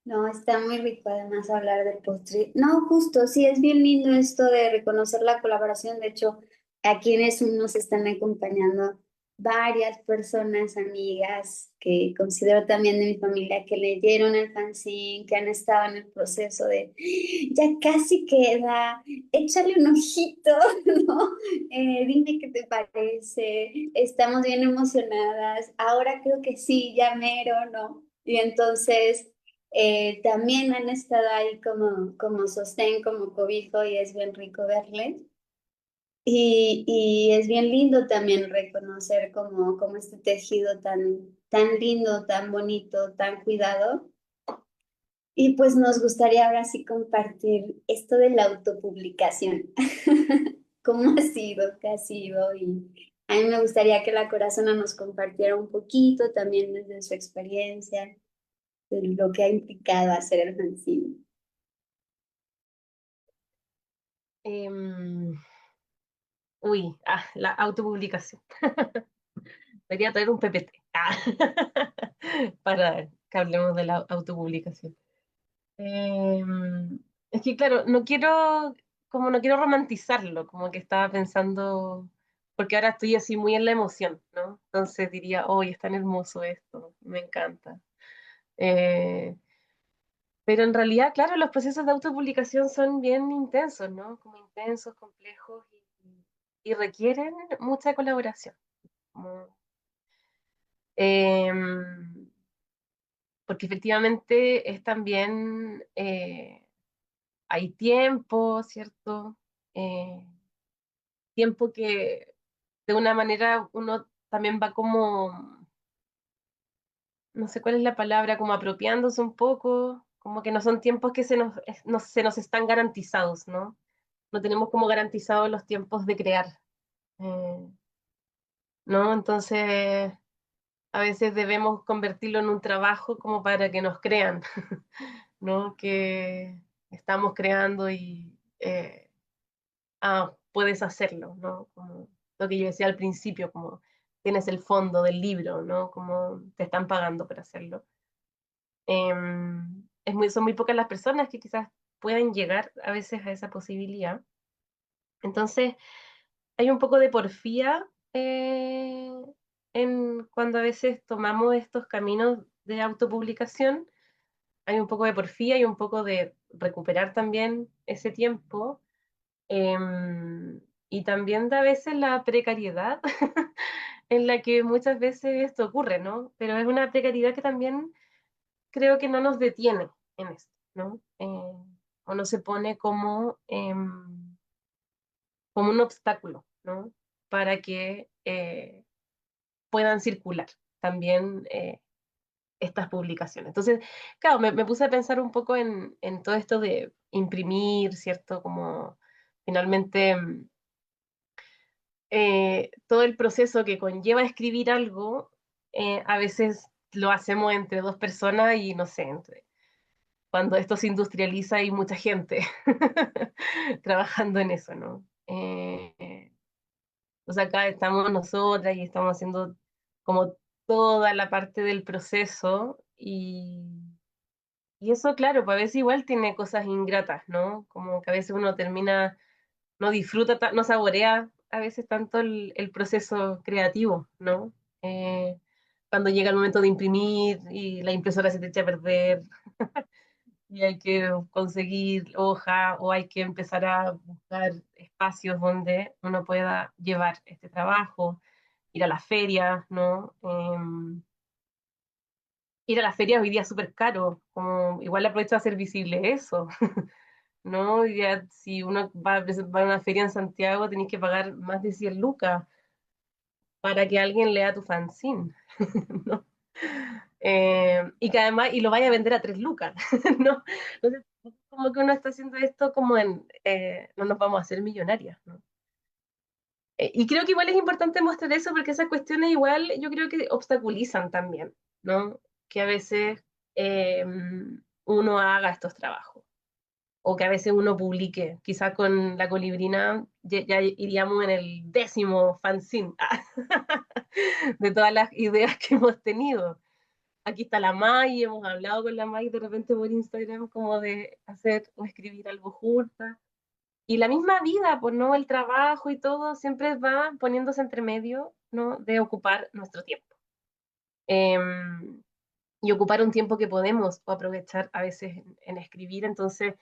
No, está muy rico además hablar del postre. No, justo, sí, es bien lindo esto de reconocer la colaboración. De hecho, a quienes nos están acompañando varias personas, amigas, que considero también de mi familia, que leyeron el fanzine, que han estado en el proceso de, ya casi queda, échale un ojito, ¿no? Dime qué te parece, estamos bien emocionadas, ahora creo que sí, ya mero, ¿no? Y entonces también han estado ahí como sostén, como cobijo y es bien rico verles. Y es bien lindo también reconocer como este tejido tan lindo, tan bonito, tan cuidado. Y pues nos gustaría ahora sí compartir esto de la autopublicación. ¿Cómo ha sido? ¿Qué ha sido? Y a mí me gustaría que la Corazona nos compartiera un poquito también desde su experiencia, de lo que ha implicado hacer el fanzine. Em, la autopublicación. Debería traer un PPT para que hablemos de la autopublicación. Es que, claro, no quiero romantizarlo, como que estaba pensando, porque ahora estoy así muy en la emoción, ¿no? Entonces diría, hoy es tan hermoso esto, me encanta. Eh, pero en realidad, claro, los procesos de autopublicación son bien intensos, ¿no? Como intensos, complejos y requieren mucha colaboración. Como, em, porque efectivamente es también, hay tiempo, ¿cierto? Eh, Tiempo que de una manera uno también va como, no sé cuál es la palabra, como apropiándose un poco, como que no son tiempos que se nos están garantizados, ¿no? No tenemos como garantizados los tiempos de crear, eh, ¿no? Entonces, a veces debemos convertirlo en un trabajo como para que nos crean, ¿no? Que estamos creando y puedes hacerlo, ¿no? Como lo que yo decía al principio, como tienes el fondo del libro, ¿no? Como te están pagando por hacerlo. Son muy pocas las personas que quizás puedan llegar a veces a esa posibilidad. Entonces, hay un poco de porfía en cuando a veces tomamos estos caminos de autopublicación. Hay un poco de porfía y un poco de recuperar también ese tiempo. Y también da a veces la precariedad en la que muchas veces esto ocurre, ¿no? Pero es una precariedad que también creo que no nos detiene en esto, ¿no? O no se pone como un obstáculo, ¿no? Para que puedan circular también estas publicaciones. Entonces, claro, me puse a pensar un poco en todo esto de imprimir, ¿cierto? Como finalmente todo el proceso que conlleva escribir algo, a veces lo hacemos entre dos personas y no sé, cuando esto se industrializa hay mucha gente trabajando en eso, ¿no? O sea, acá estamos nosotras y estamos haciendo como toda la parte del proceso y eso, claro, pues a veces igual tiene cosas ingratas, ¿no? Como que a veces uno termina, no disfruta, no saborea a veces tanto el proceso creativo, ¿no? Cuando llega el momento de imprimir y la impresora se te echa a perder y hay que conseguir hoja o hay que empezar a buscar espacios donde uno pueda llevar este trabajo, ir a las ferias, ¿no? Ir a las ferias hoy día es súper caro, como igual aprovecho de hacer visible eso, ¿no? Hoy día, si uno va a una feria en Santiago, tenés que pagar más de 100 lucas para que alguien lea tu fanzine, ¿no? Y que además, y lo vaya a vender a 3 lucas, ¿no? Entonces, como que uno está haciendo esto como en, no nos vamos a hacer millonarias, ¿no? Y creo que igual es importante mostrar eso porque esas cuestiones igual yo creo que obstaculizan también, ¿no? Que a veces eh, uno haga estos trabajos o que a veces uno publique. Quizás con la colibrina ya iríamos en el 10º fanzine de todas las ideas que hemos tenido. Aquí está la May, hemos hablado con la May de repente por Instagram como de hacer o escribir algo juntas. Y la misma vida, pues, ¿no? El trabajo y todo siempre va poniéndose entre medio, ¿no? De ocupar nuestro tiempo. Y ocupar un tiempo que podemos o aprovechar a veces en escribir, entonces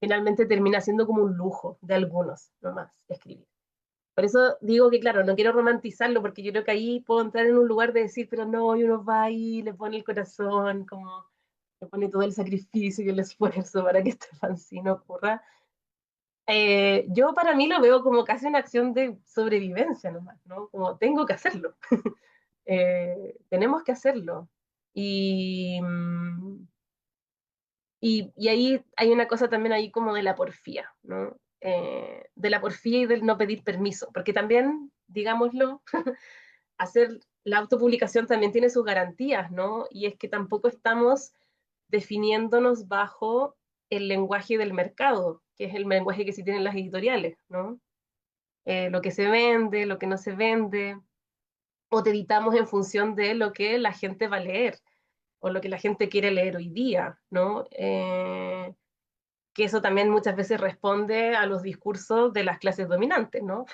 finalmente termina siendo como un lujo de algunos, nomás, escribir. Por eso digo que, claro, no quiero romantizarlo, porque yo creo que ahí puedo entrar en un lugar de decir, pero no, y uno va ahí, le pone el corazón, como le pone todo el sacrificio y el esfuerzo para que este fanzine ocurra. Yo para mí lo veo como casi una acción de sobrevivencia nomás, ¿no? Como tengo que hacerlo, tenemos que hacerlo. Y, y ahí hay una cosa también ahí como de la porfía, ¿no? De la porfía y del no pedir permiso, porque también, digámoslo, hacer la autopublicación también tiene sus garantías, ¿no? Y es que tampoco estamos definiéndonos bajo el lenguaje del mercado, que es el lenguaje que sí tienen las editoriales, ¿no? Lo que se vende, lo que no se vende, o te editamos en función de lo que la gente va a leer o lo que la gente quiere leer hoy día, ¿no? Que eso también muchas veces responde a los discursos de las clases dominantes, ¿no?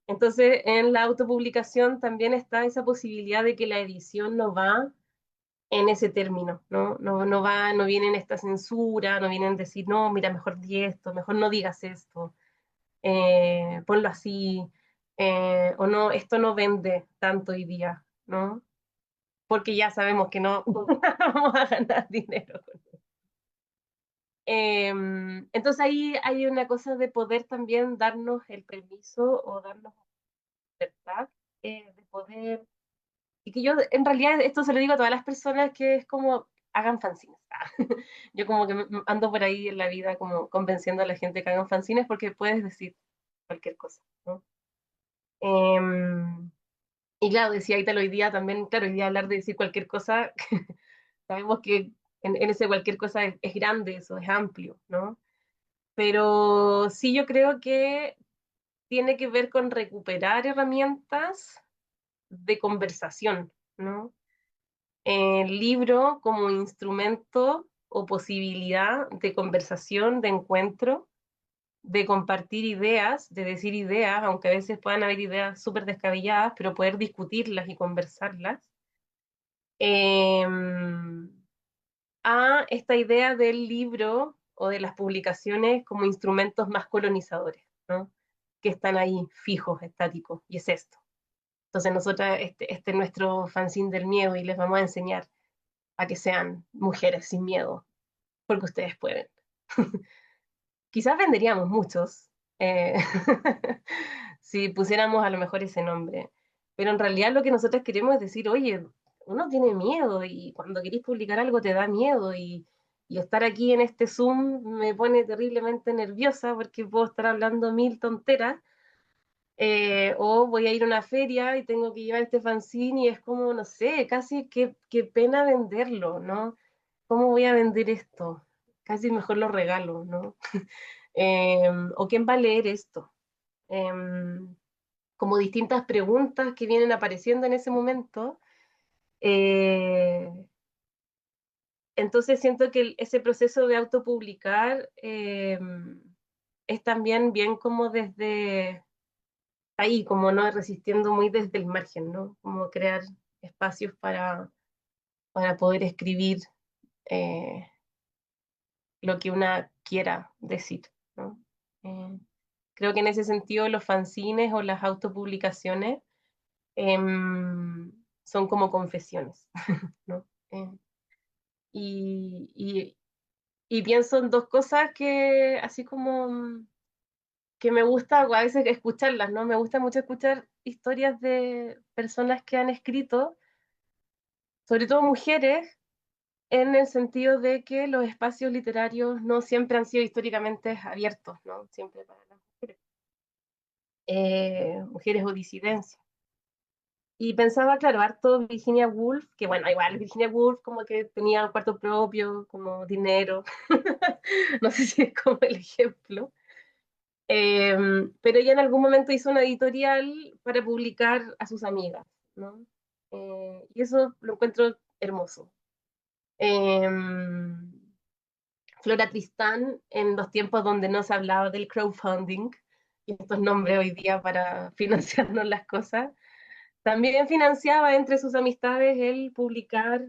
Entonces, en la autopublicación también está esa posibilidad de que la edición no va en ese término, ¿no? No va, no viene en esta censura, no vienen a decir, no, mira, mejor di esto, mejor no digas esto, ponlo así, o no, esto no vende tanto hoy día, ¿no? Porque ya sabemos que no vamos a ganar dinero. Entonces ahí hay una cosa de poder también darnos el permiso o darnos la libertad de poder, y que yo en realidad esto se lo digo a todas las personas que es como hagan fanzines. Yo como que ando por ahí en la vida como convenciendo a la gente que hagan fanzines porque puedes decir cualquier cosa, ¿no? Em, y claro, decía Italo hoy día también, claro, hoy día hablar de decir cualquier cosa, sabemos que en ese cualquier cosa es grande, eso es amplio, ¿no? Pero sí yo creo que tiene que ver con recuperar herramientas de conversación, ¿no? El libro como instrumento o posibilidad de conversación, de encuentro, de compartir ideas, de decir ideas, aunque a veces puedan haber ideas súper descabelladas, pero poder discutirlas y conversarlas, eh, a esta idea del libro o de las publicaciones como instrumentos más colonizadores, ¿no? Que están ahí fijos, estáticos, y es esto. Entonces nosotras, este es nuestro fanzine del miedo y les vamos a enseñar a que sean mujeres sin miedo, porque ustedes pueden. Quizás venderíamos muchos eh, si pusiéramos a lo mejor ese nombre, pero en realidad lo que nosotros queremos es decir, oye, uno tiene miedo y cuando querés publicar algo te da miedo y estar aquí en este Zoom me pone terriblemente nerviosa porque puedo estar hablando mil tonteras, o voy a ir a una feria y tengo que llevar este fanzine y es como, no sé, casi que pena venderlo, ¿no? ¿Cómo voy a vender esto? Casi mejor lo regalo, ¿no? ¿O quién va a leer esto? Como distintas preguntas que vienen apareciendo en ese momento. Eh, entonces siento que ese proceso de autopublicar es también bien como desde ahí, como no resistiendo muy desde el margen, ¿no? Como crear espacios para poder escribir eh, lo que una quiera decir, ¿no? Creo que en ese sentido los fanzines o las autopublicaciones son como confesiones, ¿no? Y, y, y pienso en dos cosas que así como que me gusta a veces escucharlas, ¿no? Me gusta mucho escuchar historias de personas que han escrito, sobre todo mujeres, en el sentido de que los espacios literarios no siempre han sido históricamente abiertos, ¿no? Siempre para las mujeres, mujeres o disidencias. Y pensaba, claro, harto Virginia Woolf, que bueno, igual Virginia Woolf como que tenía un cuarto propio, como dinero, no sé si es como el ejemplo. Pero ella en algún momento hizo una editorial para publicar a sus amigas, ¿no? Y eso lo encuentro hermoso. Eh, Flora Tristán, en los tiempos donde no se hablaba del crowdfunding, y estos nombres hoy día para financiarnos las cosas, también financiaba entre sus amistades el publicar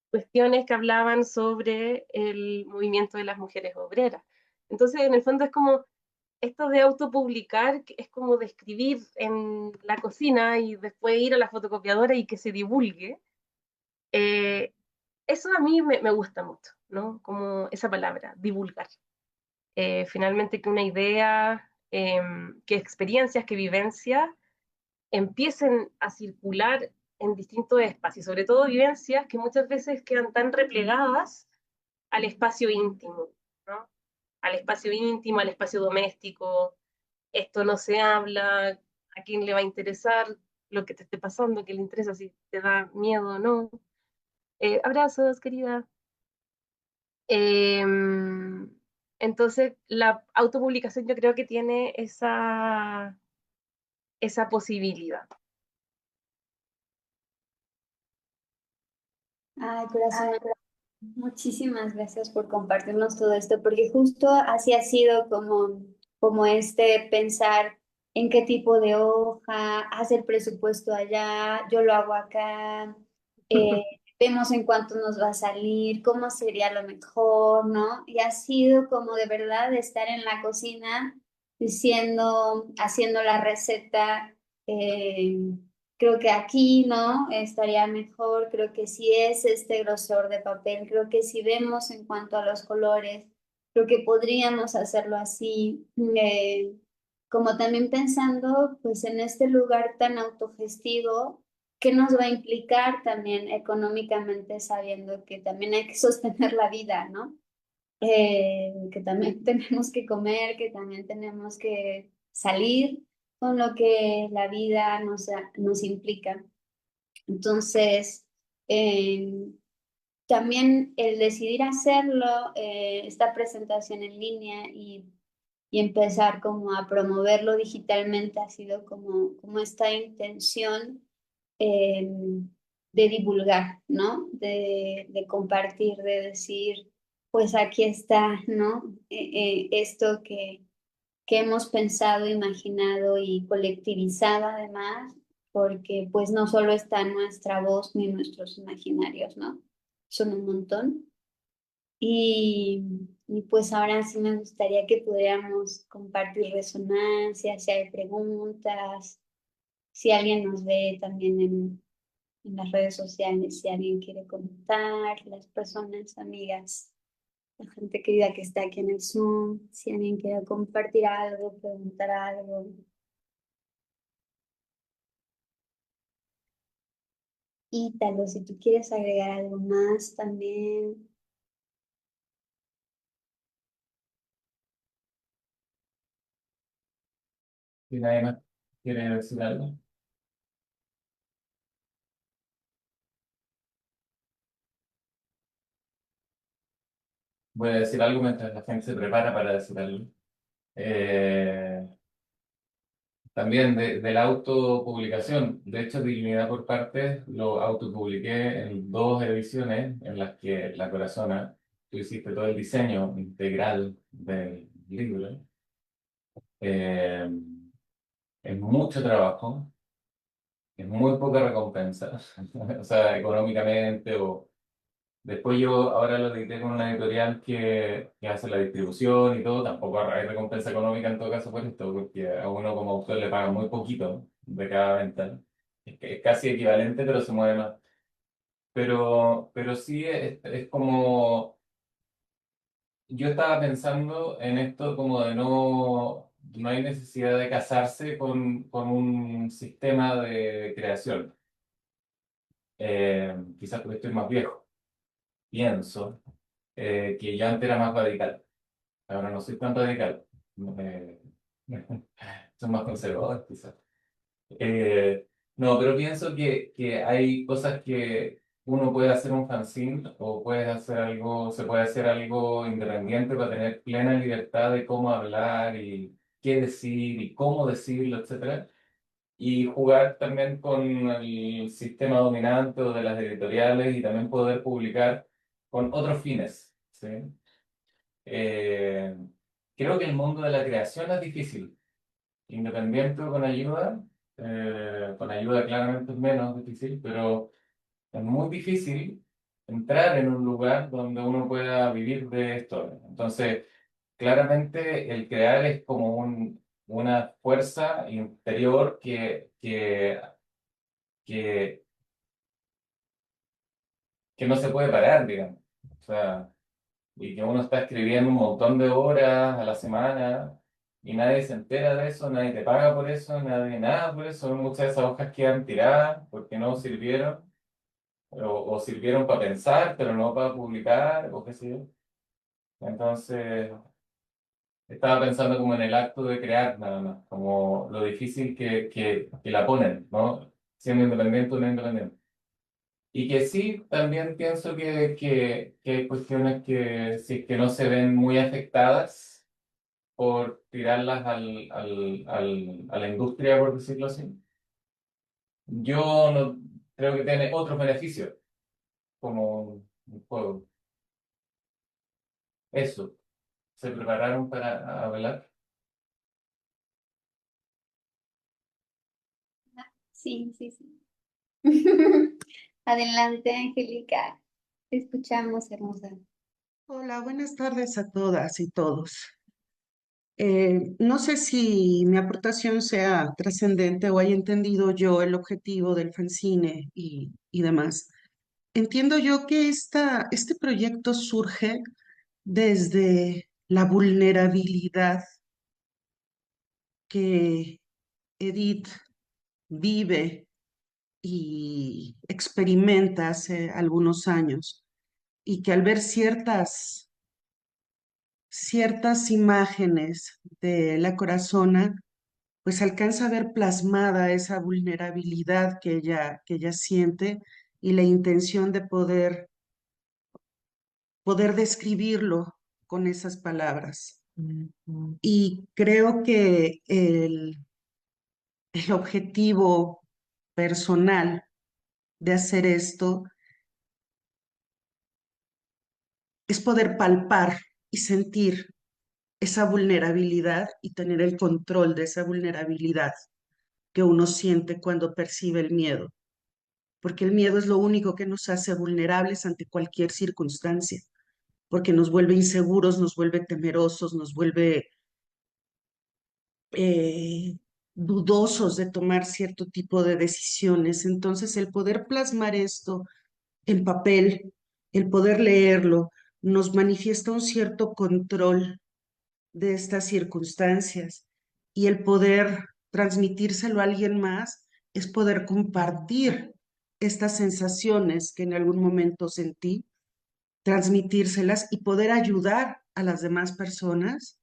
cuestiones que hablaban sobre el movimiento de las mujeres obreras. Entonces, en el fondo es como esto de autopublicar, que es como de escribir en la cocina y después ir a la fotocopiadora y que se divulgue. eh, Eso a mí me gusta mucho, ¿no? Como esa palabra, divulgar. Finalmente que una idea, que experiencias, que vivencias empiecen a circular en distintos espacios, sobre todo vivencias que muchas veces quedan tan replegadas al espacio íntimo, ¿no? Al espacio íntimo, al espacio doméstico. Esto no se habla, a quién le va a interesar lo que te esté pasando, qué le interesa, si te da miedo o no. Abrazos, querida. Eh, entonces, la autopublicación yo creo que tiene esa posibilidad. Ay, corazón, muchísimas gracias por compartirnos todo esto, porque justo así ha sido como este pensar en qué tipo de hoja, hacer presupuesto allá, yo lo hago acá, eh, vemos en cuánto nos va a salir, cómo sería lo mejor, ¿no? Y ha sido como de verdad estar en la cocina diciendo, haciendo la receta. eh, Creo que aquí, ¿no? Estaría mejor, creo que si es este grosor de papel, creo que si vemos en cuanto a los colores, creo que podríamos hacerlo así, como también pensando pues en este lugar tan autogestivo, que nos va a implicar también económicamente sabiendo que también hay que sostener la vida, ¿no? Que también tenemos que comer, que también tenemos que salir con lo que la vida nos implica. Entonces, eh, también el decidir hacerlo, esta presentación en línea y empezar como a promoverlo digitalmente ha sido como esta intención eh, de divulgar, ¿no? De compartir, de decir, pues aquí está, ¿no? Esto que hemos pensado, imaginado y colectivizado además, porque pues no solo está nuestra voz ni nuestros imaginarios, ¿no? Son un montón. Y, y pues ahora sí me gustaría que pudiéramos compartir resonancias, si hay preguntas, si alguien nos ve también en las redes sociales, si alguien quiere comentar, las personas, amigas, la gente querida que está aquí en el Zoom, si alguien quiere compartir algo, preguntar algo. Ítalo, si tú quieres agregar algo más también. Si nadie más quiere decir algo, voy a decir algo mientras la gente se prepara para decir algo. Eh, También de la autopublicación. De hecho, Dignidad por Partes lo autopubliqué en dos ediciones en las que La Corazona, tú hiciste todo el diseño integral del libro. Eh, es mucho trabajo, es muy poca recompensa, o sea, económicamente o Después yo ahora lo edité con una editorial que hace la distribución y todo. Tampoco hay recompensa económica en todo caso por esto, porque a uno como autor le pagan muy poquito de cada venta. Es casi equivalente, pero se mueve más. Pero sí es como... Yo estaba pensando en esto como de no hay necesidad de casarse con un sistema de creación. Quizás porque estoy más viejo. Pienso que ya antes era más radical. Ahora no soy tan radical. Eh, soy más conservador, quizás. Eh, no, pero pienso que hay cosas que uno puede hacer un fanzine o puede hacer algo, se puede hacer algo independiente para tener plena libertad de cómo hablar y qué decir y cómo decirlo, etcétera. Y jugar también con el sistema dominante o de las editoriales y también poder publicar con otros fines, ¿sí? Eh, Creo que el mundo de la creación es difícil. Independiente o con ayuda claramente es menos difícil, pero es muy difícil entrar en un lugar donde uno pueda vivir de esto. Entonces, claramente el crear es como una fuerza interior que, que no se puede parar, digamos. O sea, y que uno está escribiendo un montón de horas a la semana y nadie se entera de eso, nadie te paga por eso, nadie nada por eso. Muchas de esas hojas quedan tiradas porque no sirvieron o sirvieron para pensar, pero no para publicar o qué sé yo. Entonces, estaba pensando como en el acto de crear nada más, como lo difícil que la ponen, ¿no? Siendo independiente o no independiente. Y que sí, también pienso que hay cuestiones que si es que no se ven muy afectadas por tirarlas a la industria, por decirlo así. Yo no creo que tiene otros beneficios, como un juego. Eso, se prepararon para hablar. Sí, sí, sí. Adelante, Angélica. Te escuchamos, hermosa. Hola, buenas tardes a todas y todos. No sé si mi aportación sea trascendente o haya entendido yo el objetivo del fanzine y demás. Entiendo yo que este proyecto surge desde la vulnerabilidad que Edith vive y experimenta hace algunos años y que al ver ciertas imágenes de la corazona, pues alcanza a ver plasmada esa vulnerabilidad que ella siente y la intención de poder describirlo con esas palabras. Y creo que el objetivo personal de hacer esto es poder palpar y sentir esa vulnerabilidad y tener el control de esa vulnerabilidad que uno siente cuando percibe el miedo, porque el miedo es lo único que nos hace vulnerables ante cualquier circunstancia, porque nos vuelve inseguros, nos vuelve temerosos, nos vuelve eh, dudosos de tomar cierto tipo de decisiones. Entonces, el poder plasmar esto en papel, el poder leerlo, nos manifiesta un cierto control de estas circunstancias y el poder transmitírselo a alguien más es poder compartir estas sensaciones que en algún momento sentí, transmitírselas y poder ayudar a las demás personas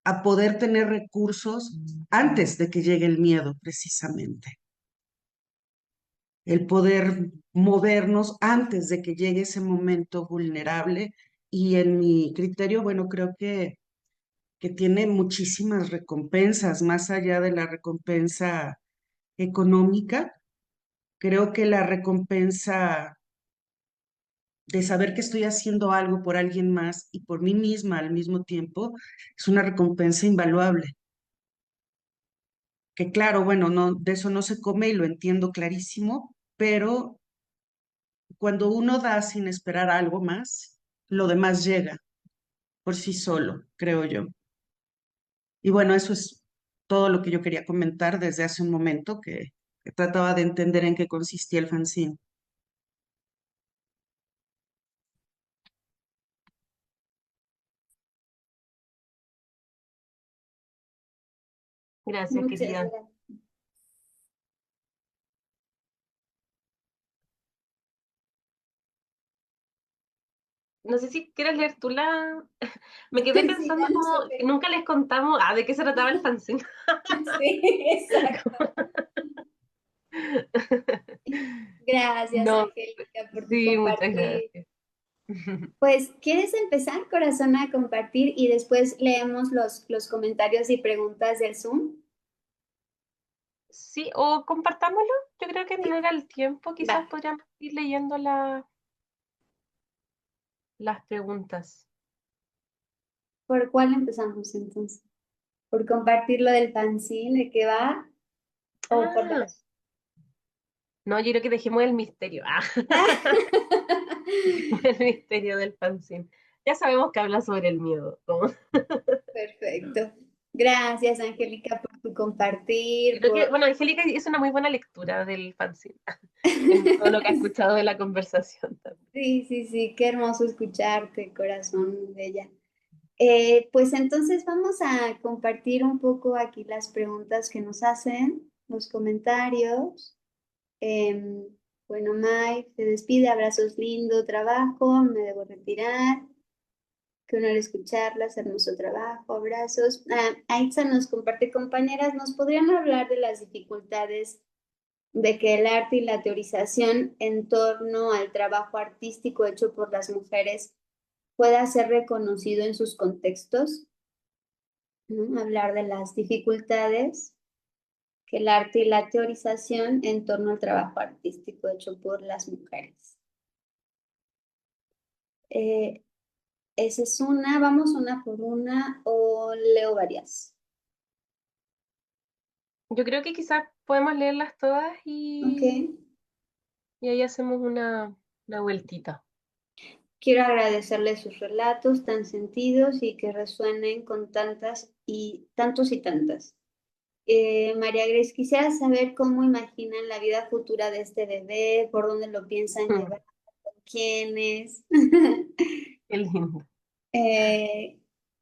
a poder tener recursos antes de que llegue el miedo, precisamente. El poder movernos antes de que llegue ese momento vulnerable y en mi criterio, bueno, creo que tiene muchísimas recompensas, más allá de la recompensa económica. Creo que la recompensa de saber que estoy haciendo algo por alguien más y por mí misma al mismo tiempo es una recompensa invaluable. Que claro, bueno, no, de eso no se come y lo entiendo clarísimo, pero cuando uno da sin esperar algo más, lo demás llega por sí solo, creo yo. Y bueno, eso es todo lo que yo quería comentar desde hace un momento, que trataba de entender en qué consistía el fanzine. Gracias, Muchas querida. gracias. No sé si quieres leer tú la... Me quedé Sí, pensando dale, como que súper. nunca les contamos de qué se trataba el fanzine. Sí, exacto. Gracias, No, Angélica, por tu sí, muchas compartir. gracias. Pues, ¿quieres empezar, corazón, a compartir y después leemos los comentarios y preguntas del Zoom? Sí, o compartámoslo. Yo creo que en Sí. honor al tiempo Va. quizás podríamos ir leyendo las preguntas. ¿Por cuál empezamos entonces? ¿Por compartir lo del fanzine, de qué va? ¿O por Ah, no, yo creo que dejemos el misterio. El misterio del fanzine. Ya sabemos que habla sobre el miedo. Perfecto. Gracias, Angélica, por tu compartir, Creo que, por... bueno, Angélica hizo una muy buena lectura del fanzine, en todo lo que ha escuchado de la conversación también. Sí, sí, sí, qué hermoso escucharte, corazón bella. Pues entonces vamos a compartir un poco aquí las preguntas que nos hacen, los comentarios. Em, bueno, Mike se despide, abrazos lindo, trabajo, me debo retirar. Qué honor escucharlas, hermoso trabajo, abrazos. Aitza nos comparte, compañeras, ¿nos podrían hablar de las dificultades de que el arte y la teorización en torno al trabajo artístico hecho por las mujeres pueda ser reconocido en sus contextos? ¿No? Hablar de las dificultades que el arte y la teorización en torno al trabajo artístico hecho por las mujeres. Eh, Esa es una, vamos una por una o leo varias. Yo creo que quizás podemos leerlas todas Ok. y ahí hacemos una vueltita. Quiero agradecerles sus relatos tan sentidos y que resuenen con tantas y tantos y tantas. María Grace, quisiera saber cómo imaginan la vida futura de este bebé, por dónde lo piensan llevar, con quiénes. Qué lindo. Eh,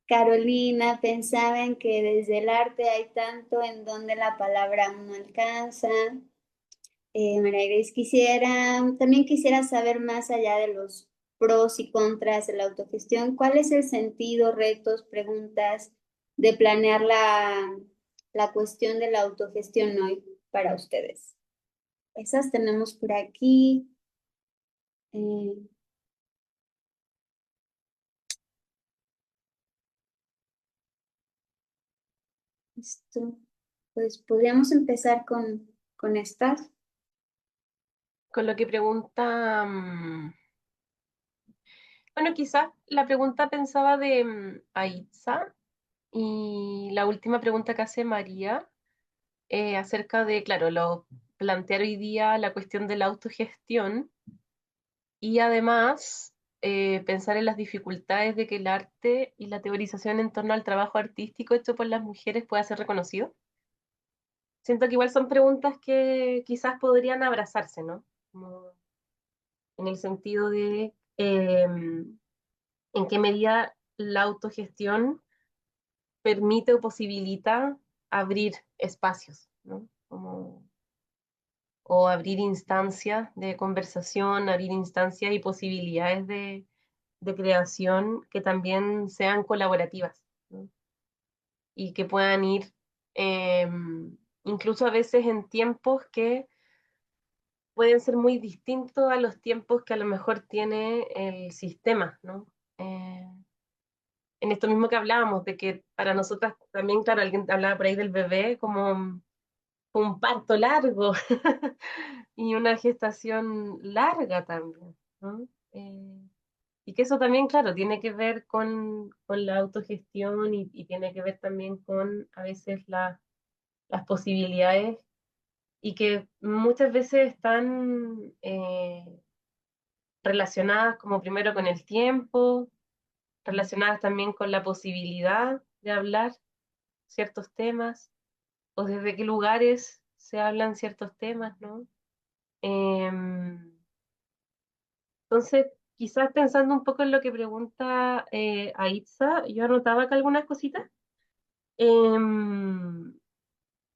Carolina, pensaba en que desde el arte hay tanto en donde la palabra aún no alcanza. María Grace, también quisiera saber más allá de los pros y contras de la autogestión, ¿cuál es el sentido, retos, preguntas de planear la cuestión de la autogestión hoy para ustedes? Esas tenemos por aquí. Eh, Esto, pues podríamos empezar con estas. Con lo que pregunta, bueno, quizás la pregunta pensaba de Aitza y la última pregunta que hace María acerca de, claro, plantear hoy día la cuestión de la autogestión y además pensar en las dificultades de que el arte y la teorización en torno al trabajo artístico hecho por las mujeres pueda ser reconocido. Siento que igual son preguntas que quizás podrían abrazarse, ¿no? Como en el sentido de en qué medida la autogestión permite o posibilita abrir espacios, ¿no? O abrir instancias de conversación, abrir instancias y posibilidades de creación que también sean colaborativas, ¿no? Y que puedan ir incluso a veces en tiempos que pueden ser muy distintos a los tiempos que a lo mejor tiene el sistema, ¿no? Eh, en esto mismo que hablábamos, de que para nosotras también, claro, alguien hablaba por ahí del bebé como un parto largo y una gestación larga también, ¿no? Y que eso también, claro, tiene que ver con la autogestión y tiene que ver también con a veces las posibilidades y que muchas veces están relacionadas como primero con el tiempo, relacionadas también con la posibilidad de hablar ciertos temas, o desde qué lugares se hablan ciertos temas, ¿no? Entonces, quizás pensando un poco en lo que pregunta Aitza, yo anotaba acá algunas cositas. Em,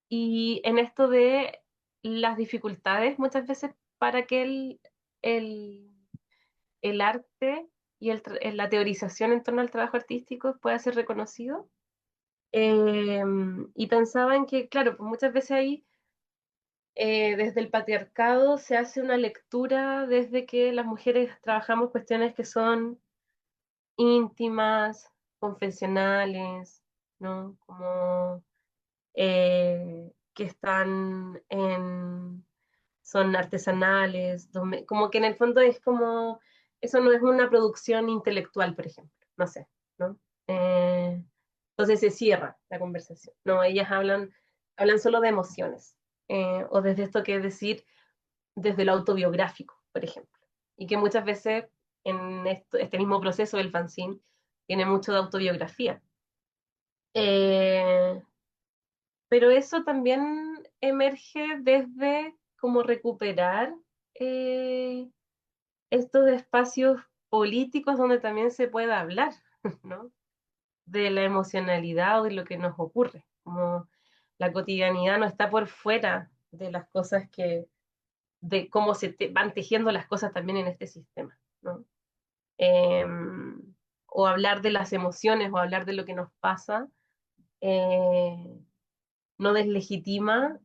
y en esto de las dificultades, muchas veces para que el, el arte y la teorización en torno al trabajo artístico pueda ser reconocido. Y pensaba en que, claro, pues muchas veces ahí desde el patriarcado se hace una lectura desde que las mujeres trabajamos cuestiones que son íntimas, confesionales, ¿no? Como que están son artesanales, como que en el fondo es como, eso no es una producción intelectual, por ejemplo, no sé, ¿no? Entonces se cierra la conversación, ¿no? Ellas hablan solo de emociones, o desde esto que es decir, desde lo autobiográfico, por ejemplo, y que muchas veces en este mismo proceso del fanzine tiene mucho de autobiografía. Eh, pero eso también emerge desde como recuperar eh, estos espacios políticos donde también se pueda hablar, ¿no? De la emocionalidad o de lo que nos ocurre. Como la cotidianidad no está por fuera de las cosas de cómo van tejiendo las cosas también en este sistema, ¿no? Eh, o hablar de las emociones o hablar de lo que nos pasa, eh, no deslegitima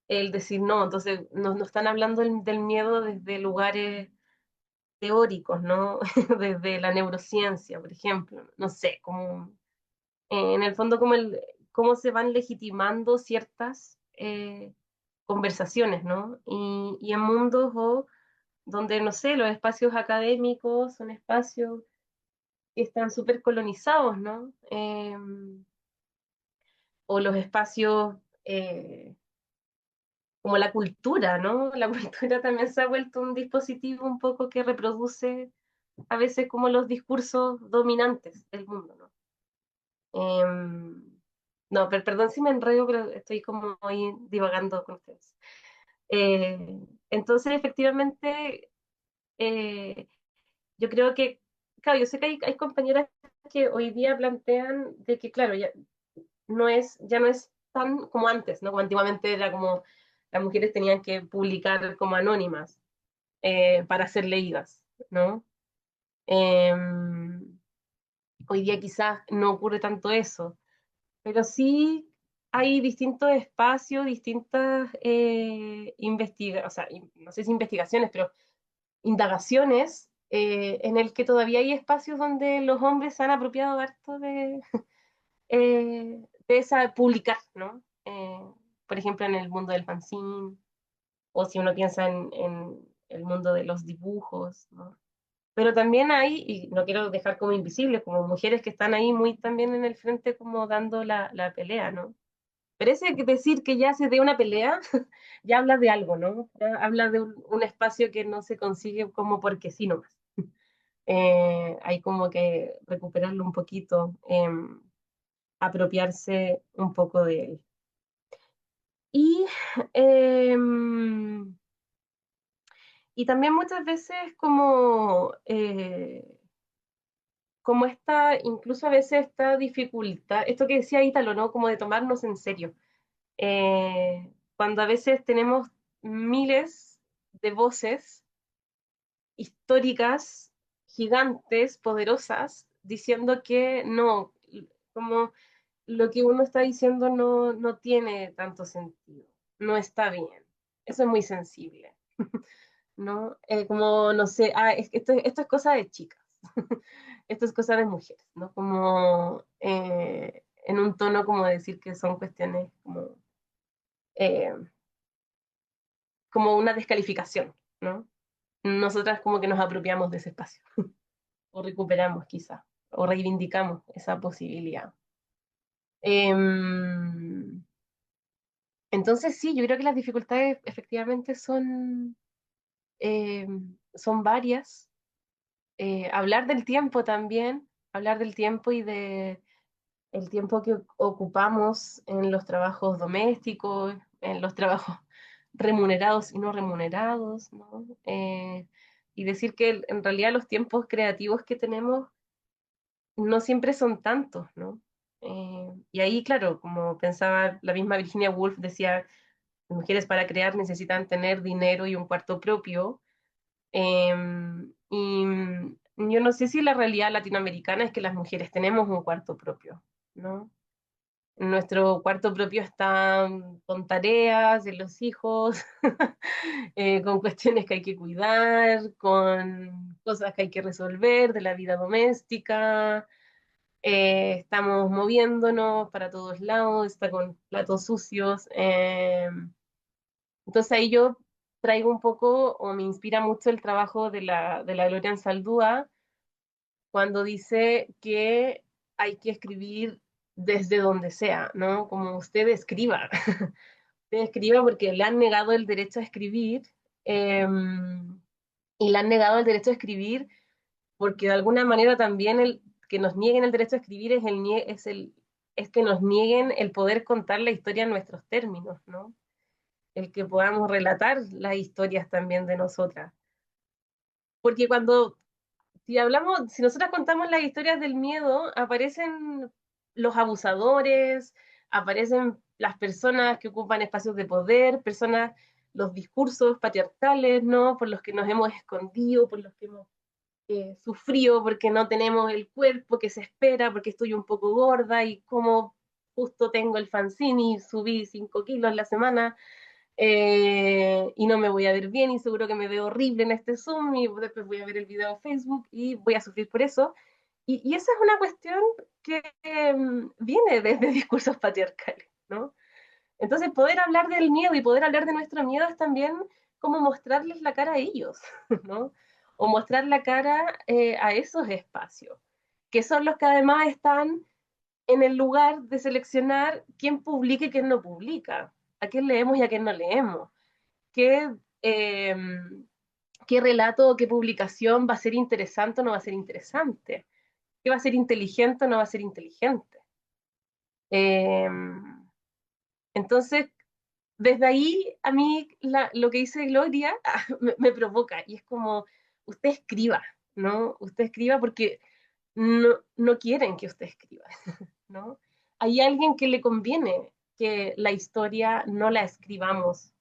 el decir no, entonces no están hablando del miedo desde lugares teóricos, ¿no? Desde la neurociencia, por ejemplo, no sé, como en el fondo como cómo se van legitimando ciertas conversaciones, ¿no? Y en mundos donde, no sé, los espacios académicos son espacios que están súper colonizados, ¿no? O los espacios como la cultura, ¿no? La cultura también se ha vuelto un dispositivo un poco que reproduce a veces como los discursos dominantes del mundo, ¿no? No, perdón si me enredo, pero estoy como ahí divagando con ustedes. Entonces, efectivamente, eh, yo creo que, claro, yo sé que hay compañeras que hoy día plantean de que, claro, ya no es tan como antes, ¿no? Como antiguamente era como las mujeres tenían que publicar como anónimas para ser leídas, ¿no? Eh, Hoy día quizás no ocurre tanto eso, pero sí hay distintos espacios, distintas o sea, no sé si investigaciones, pero indagaciones en el que todavía hay espacios donde los hombres se han apropiado harto de esa publicar, ¿no? Por ejemplo, en el mundo del fanzine, o si uno piensa en el mundo de los dibujos, ¿no? Pero también hay, y no quiero dejar como invisibles, como mujeres que están ahí muy también en el frente como dando la pelea, ¿no? Parece que decir que ya se dé una pelea, ya habla de algo, ¿no? Ya habla de un espacio que no se consigue como porque sí nomás. Hay como que recuperarlo un poquito, apropiarse un poco de él. Y, em, y también muchas veces como esta, incluso a veces esta dificultad, esto que decía Ítalo, ¿no? Como de tomarnos en serio. Cuando a veces tenemos miles de voces históricas, gigantes, poderosas, diciendo que no, como lo que uno está diciendo no tiene tanto sentido, no está bien. Eso es muy sensible, ¿no? Como, no sé, es que esto es cosa de chicas, esto es cosa de mujeres, ¿no? Como en un tono como decir que son cuestiones eh, como una descalificación, ¿no? Nosotras como que nos apropiamos de ese espacio, o recuperamos quizá, o reivindicamos esa posibilidad. Entonces sí, yo creo que las dificultades efectivamente son varias. hablar del tiempo también, hablar del tiempo y de el tiempo que ocupamos en los trabajos domésticos, en los trabajos remunerados y no remunerados, ¿no? Y decir que en realidad los tiempos creativos que tenemos no siempre son tantos, ¿no? Y ahí, claro, como pensaba la misma Virginia Woolf, decía, mujeres para crear necesitan tener dinero y un cuarto propio. Y yo no sé si la realidad latinoamericana es que las mujeres tenemos un cuarto propio, ¿no? Nuestro cuarto propio está con tareas de los hijos, con cuestiones que hay que cuidar, con cosas que hay que resolver de la vida doméstica. Estamos moviéndonos para todos lados, está con platos sucios. Entonces ahí yo traigo un poco, o me inspira mucho el trabajo de la Gloria Ansaldúa, cuando dice que hay que escribir desde donde sea, ¿no? Como usted escriba. Usted escriba porque le han negado el derecho a escribir, eh, y le han negado el derecho a escribir porque de alguna manera también el que nos nieguen el derecho a escribir es que nos nieguen el poder contar la historia en nuestros términos, ¿no? El que podamos relatar las historias también de nosotras. Porque si nosotras contamos las historias del miedo, aparecen los abusadores, aparecen las personas que ocupan espacios de poder, los discursos patriarcales, ¿no? Por los que nos hemos escondido, por los que hemos sufrido, porque no tenemos el cuerpo que se espera, porque estoy un poco gorda y como justo tengo el fanzine y subí 5 kilos la semana, y no me voy a ver bien y seguro que me veo horrible en este Zoom y después voy a ver el video de Facebook y voy a sufrir por eso. Y esa es una cuestión que viene desde discursos patriarcales, ¿no? Entonces, poder hablar del miedo y poder hablar de nuestro miedo es también como mostrarles la cara a ellos, ¿no? O mostrar la cara a esos espacios, que son los que además están en el lugar de seleccionar quién publica y quién no publica, a quién leemos y a quién no leemos, qué, eh, qué relato o qué publicación va a ser interesante o no va a ser interesante, qué va a ser inteligente o no va a ser inteligente. Eh, entonces, desde ahí a mí lo que dice Gloria me provoca y es como, usted escriba, ¿no? Usted escriba porque no quieren que usted escriba, ¿no? Hay alguien que le conviene que la historia no la escribamos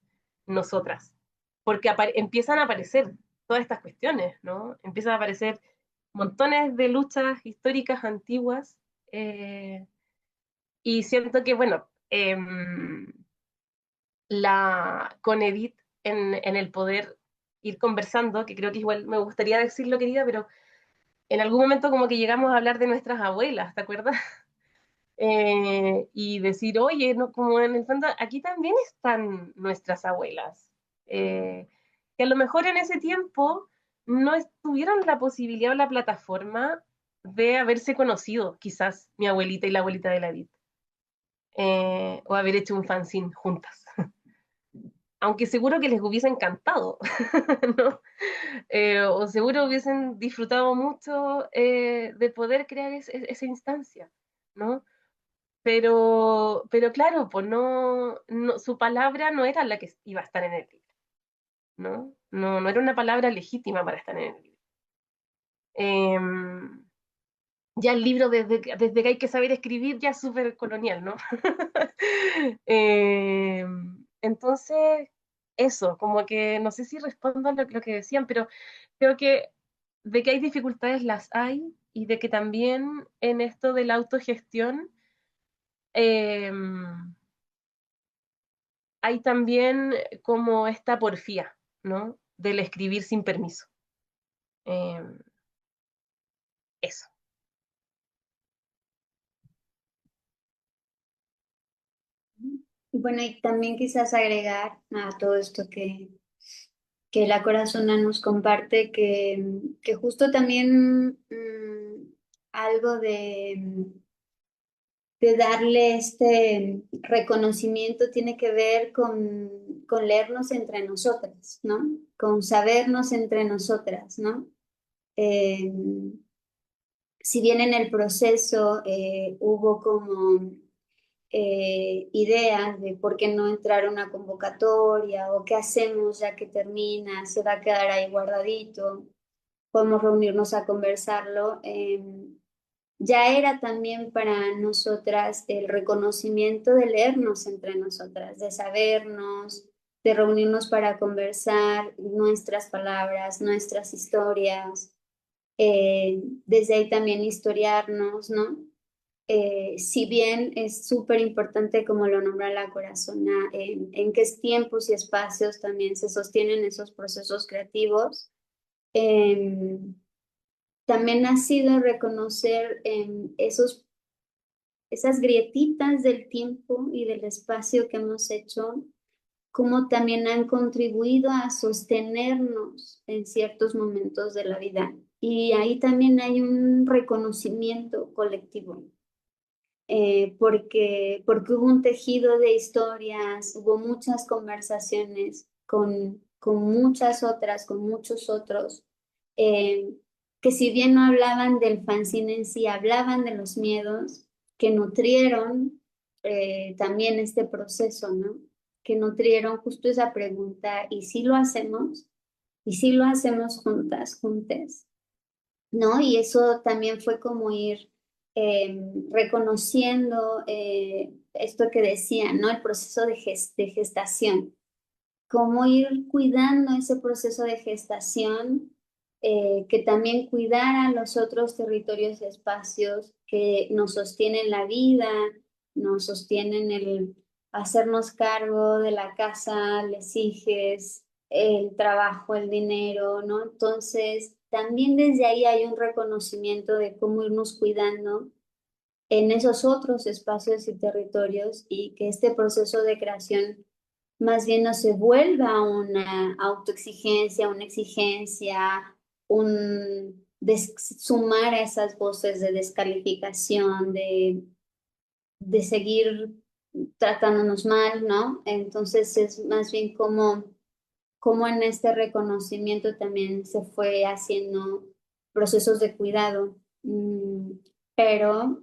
nosotras, porque empiezan a aparecer todas estas cuestiones, ¿no? Empiezan a aparecer montones de luchas históricas antiguas, y siento que, bueno, con Edith en el poder ir conversando, que creo que igual me gustaría decirlo, querida, pero en algún momento como que llegamos a hablar de nuestras abuelas, ¿te acuerdas? Y decir, oye, no, como en el fondo, aquí también están nuestras abuelas, que a lo mejor en ese tiempo no tuvieron la posibilidad o la plataforma de haberse conocido, quizás mi abuelita y la abuelita de la Edith, o haber hecho un fanzine juntas. Aunque seguro que les hubiese encantado, ¿no? O seguro hubiesen disfrutado mucho de poder crear esa instancia, ¿no? Pero claro, pues su palabra no era la que iba a estar en el libro, ¿no? No era una palabra legítima para estar en el libro. Em, ya el libro, desde que hay que saber escribir, ya es súper colonial, ¿no? Entonces, eso, como que no sé si respondo a lo que decían, pero creo que de que hay dificultades las hay y de que también en esto de la autogestión, hay también como esta porfía, ¿no? Del escribir sin permiso. Eh, eso. Y bueno, y también quizás agregar a todo esto que la corazona nos comparte, que justo también algo de darle este reconocimiento tiene que ver con leernos entre nosotras, ¿no? Con sabernos entre nosotras, ¿no? Eh, si bien en el proceso hubo como ideas de por qué no entrar a una convocatoria o qué hacemos ya que termina, se va a quedar ahí guardadito, podemos reunirnos a conversarlo. Ya era también para nosotras el reconocimiento de leernos entre nosotras, de sabernos, de reunirnos para conversar nuestras palabras, nuestras historias, desde ahí también historiarnos, ¿no? Si bien es súper importante, como lo nombra la corazona, en qué tiempos y espacios también se sostienen esos procesos creativos, eh, también ha sido reconocer esas grietitas del tiempo y del espacio que hemos hecho, cómo también han contribuido a sostenernos en ciertos momentos de la vida. Y ahí también hay un reconocimiento colectivo, porque hubo un tejido de historias, hubo muchas conversaciones con muchas otras, con muchos otros, eh, que si bien no hablaban del fanzine en sí, hablaban de los miedos que nutrieron también este proceso, ¿no? Que nutrieron justo esa pregunta, ¿y si lo hacemos? ¿Y si lo hacemos juntas, juntes? ¿No? Y eso también fue como ir reconociendo esto que decía, ¿no? El proceso de gestación, cómo ir cuidando ese proceso de gestación, que también cuidara los otros territorios y espacios que nos sostienen la vida, nos sostienen el hacernos cargo de la casa, les hijes, el trabajo, el dinero, ¿no? Entonces, también desde ahí hay un reconocimiento de cómo irnos cuidando en esos otros espacios y territorios y que este proceso de creación más bien no se vuelva una autoexigencia, una exigencia, sumar a esas voces de descalificación, de seguir tratándonos mal, ¿no? Entonces es más bien como en este reconocimiento también se fue haciendo procesos de cuidado. Pero,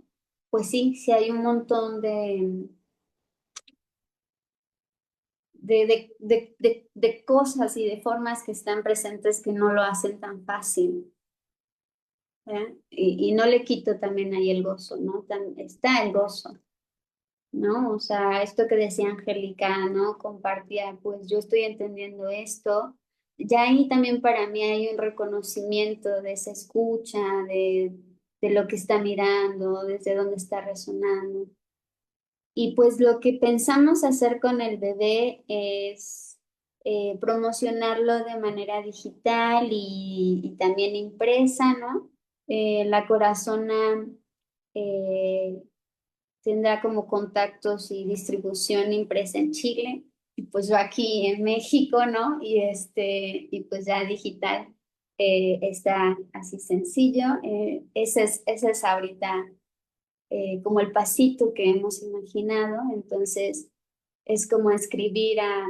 pues sí, sí hay un montón de cosas y de formas que están presentes que no lo hacen tan fácil, ¿verdad? Y no le quito también ahí el gozo, ¿no? Está el gozo, ¿no? O sea, esto que decía Angélica, ¿no? Compartía, pues yo estoy entendiendo esto. Ya ahí también para mí hay un reconocimiento de esa escucha, de lo que está mirando, desde dónde está resonando. Y pues lo que pensamos hacer con el bebé es promocionarlo de manera digital y también impresa, ¿no? La Corazona eh, tendrá como contactos y distribución impresa en Chile, y pues yo aquí en México, ¿no? Y pues ya digital está así sencillo. Ese es ahorita como el pasito que hemos imaginado. Entonces es como escribir a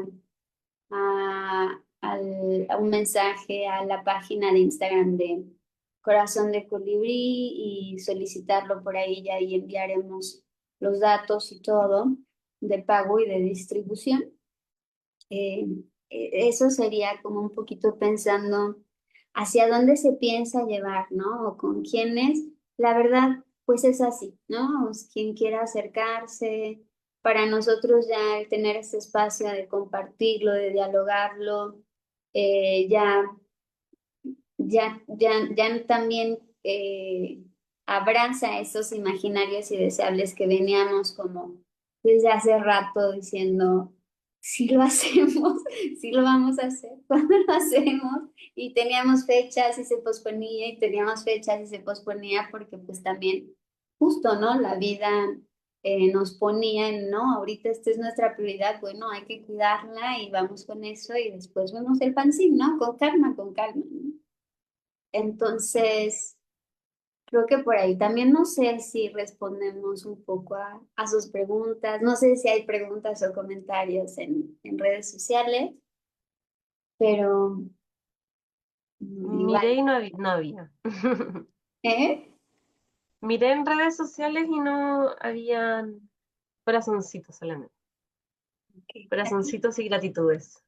un mensaje a la página de Instagram de Corazón de Colibrí y solicitarlo por ahí, ya y enviaremos los datos y todo de pago y de distribución. Eh, Eso sería como un poquito pensando hacia dónde se piensa llevar, ¿no? O con quiénes. La verdad, pues es así, ¿no? O quien quiera acercarse. Para nosotros ya el tener ese espacio de compartirlo, de dialogarlo, ya, ya también abraza esos imaginarios y deseables que veníamos como desde hace rato diciendo, si lo hacemos, si lo vamos a hacer, ¿cuándo lo hacemos? Y teníamos fechas y se posponía y teníamos fechas y se posponía porque pues también justo, ¿no? La vida nos ponía en, no, ahorita esta es nuestra prioridad, bueno, hay que cuidarla y vamos con eso y después vemos el pancín, ¿no? Con calma, ¿no? Entonces, creo que por ahí también no sé si respondemos un poco a sus preguntas, no sé si hay preguntas o comentarios en redes sociales, pero Miré Igual, y no había. ¿eh? Miré en redes sociales y no habían corazoncitos solamente. Ok. Corazoncitos y gratitudes.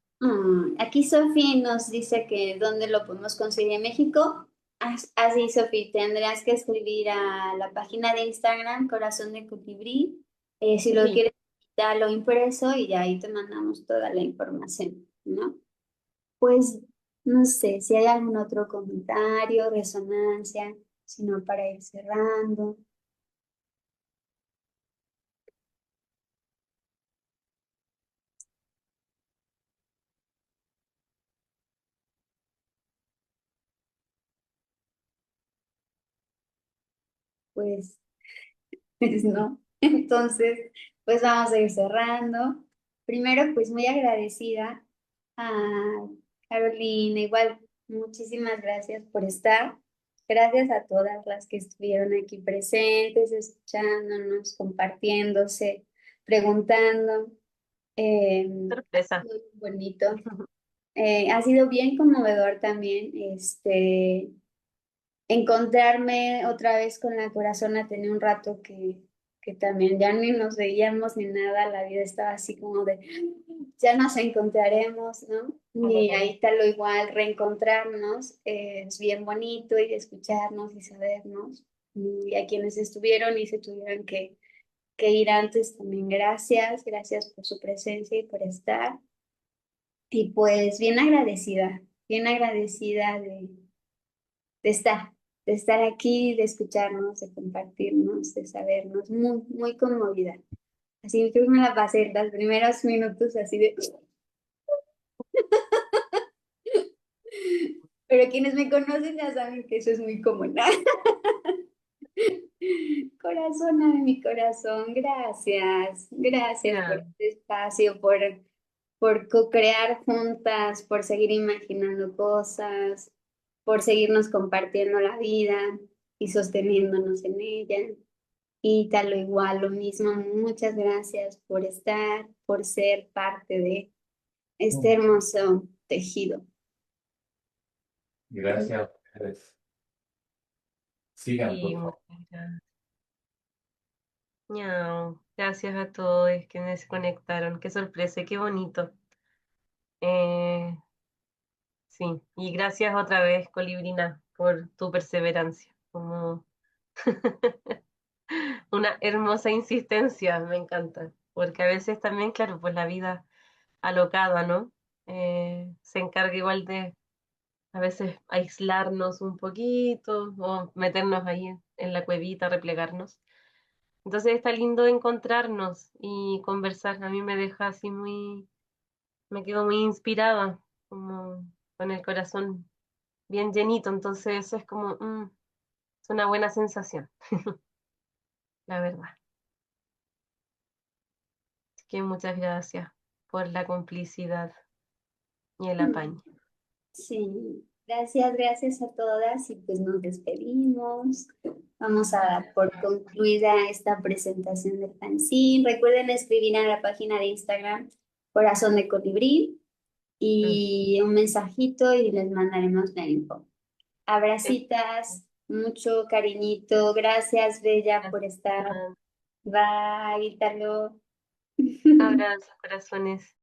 Aquí Sofi nos dice que dónde lo podemos conseguir en México. Así, Sofi, tendrás que escribir a la página de Instagram, Corazón de Colibrí. Si lo Sí, quieres, lo impreso y ya ahí te mandamos toda la información, ¿no? Pues no sé si hay algún otro comentario, resonancia, sino para ir cerrando. Pues pues no. Entonces, pues vamos a ir cerrando. Primero, pues muy agradecida a Carolina, igual, muchísimas gracias por estar. Gracias a todas las que estuvieron aquí presentes, escuchándonos, compartiéndose, preguntando. sorpresa. Muy bonito. Ha sido bien conmovedor también, encontrarme otra vez con la corazón. Tenía un rato que también ya ni nos veíamos ni nada, la vida estaba así como de, ya nos encontraremos, ¿no? Y ahí tal lo igual, reencontrarnos, es bien bonito y escucharnos y sabernos. Y a quienes estuvieron y se tuvieron que ir antes también, gracias, gracias por su presencia y por estar. Y pues bien agradecida de estar, de estar aquí, de escucharnos, de compartirnos, de sabernos, muy, muy conmovida. Así creo que me la pasé los primeros minutos así de... Pero quienes me conocen ya saben que eso es muy común. Corazón de mi corazón, gracias, gracias por Ya. este espacio, por co-crear juntas, por seguir imaginando cosas, por seguirnos compartiendo la vida y sosteniéndonos en ella. Y tal lo igual, lo mismo, muchas gracias por estar, por ser parte de este hermoso tejido. Gracias a ustedes. Sigan, Sí, por favor. muchas gracias. Ñao. Gracias a todos quienes se conectaron. Qué sorpresa, y qué bonito. Eh, sí, y gracias otra vez, Colibrina, por tu perseverancia. Como una hermosa insistencia, me encanta. Porque a veces también, claro, pues la vida alocada, ¿no? Se encarga igual de a veces aislarnos un poquito o meternos ahí en la cuevita, replegarnos. Entonces está lindo encontrarnos y conversar. A mí me deja así muy, me quedo muy inspirada, como con el corazón bien llenito. Entonces eso es como, es una buena sensación, la verdad. Así que muchas gracias por la complicidad y el apaño. Sí, gracias, gracias a todas y pues nos despedimos. Vamos a dar por concluida esta presentación del fanzine. Recuerden escribir a la página de Instagram Corazón de Colibrí Mm. y un mensajito y les mandaremos la info. Eh, Abracitas, mucho cariñito. Gracias, Bella, por estar. Gracias. Bye, Talo. Abrazos, corazones.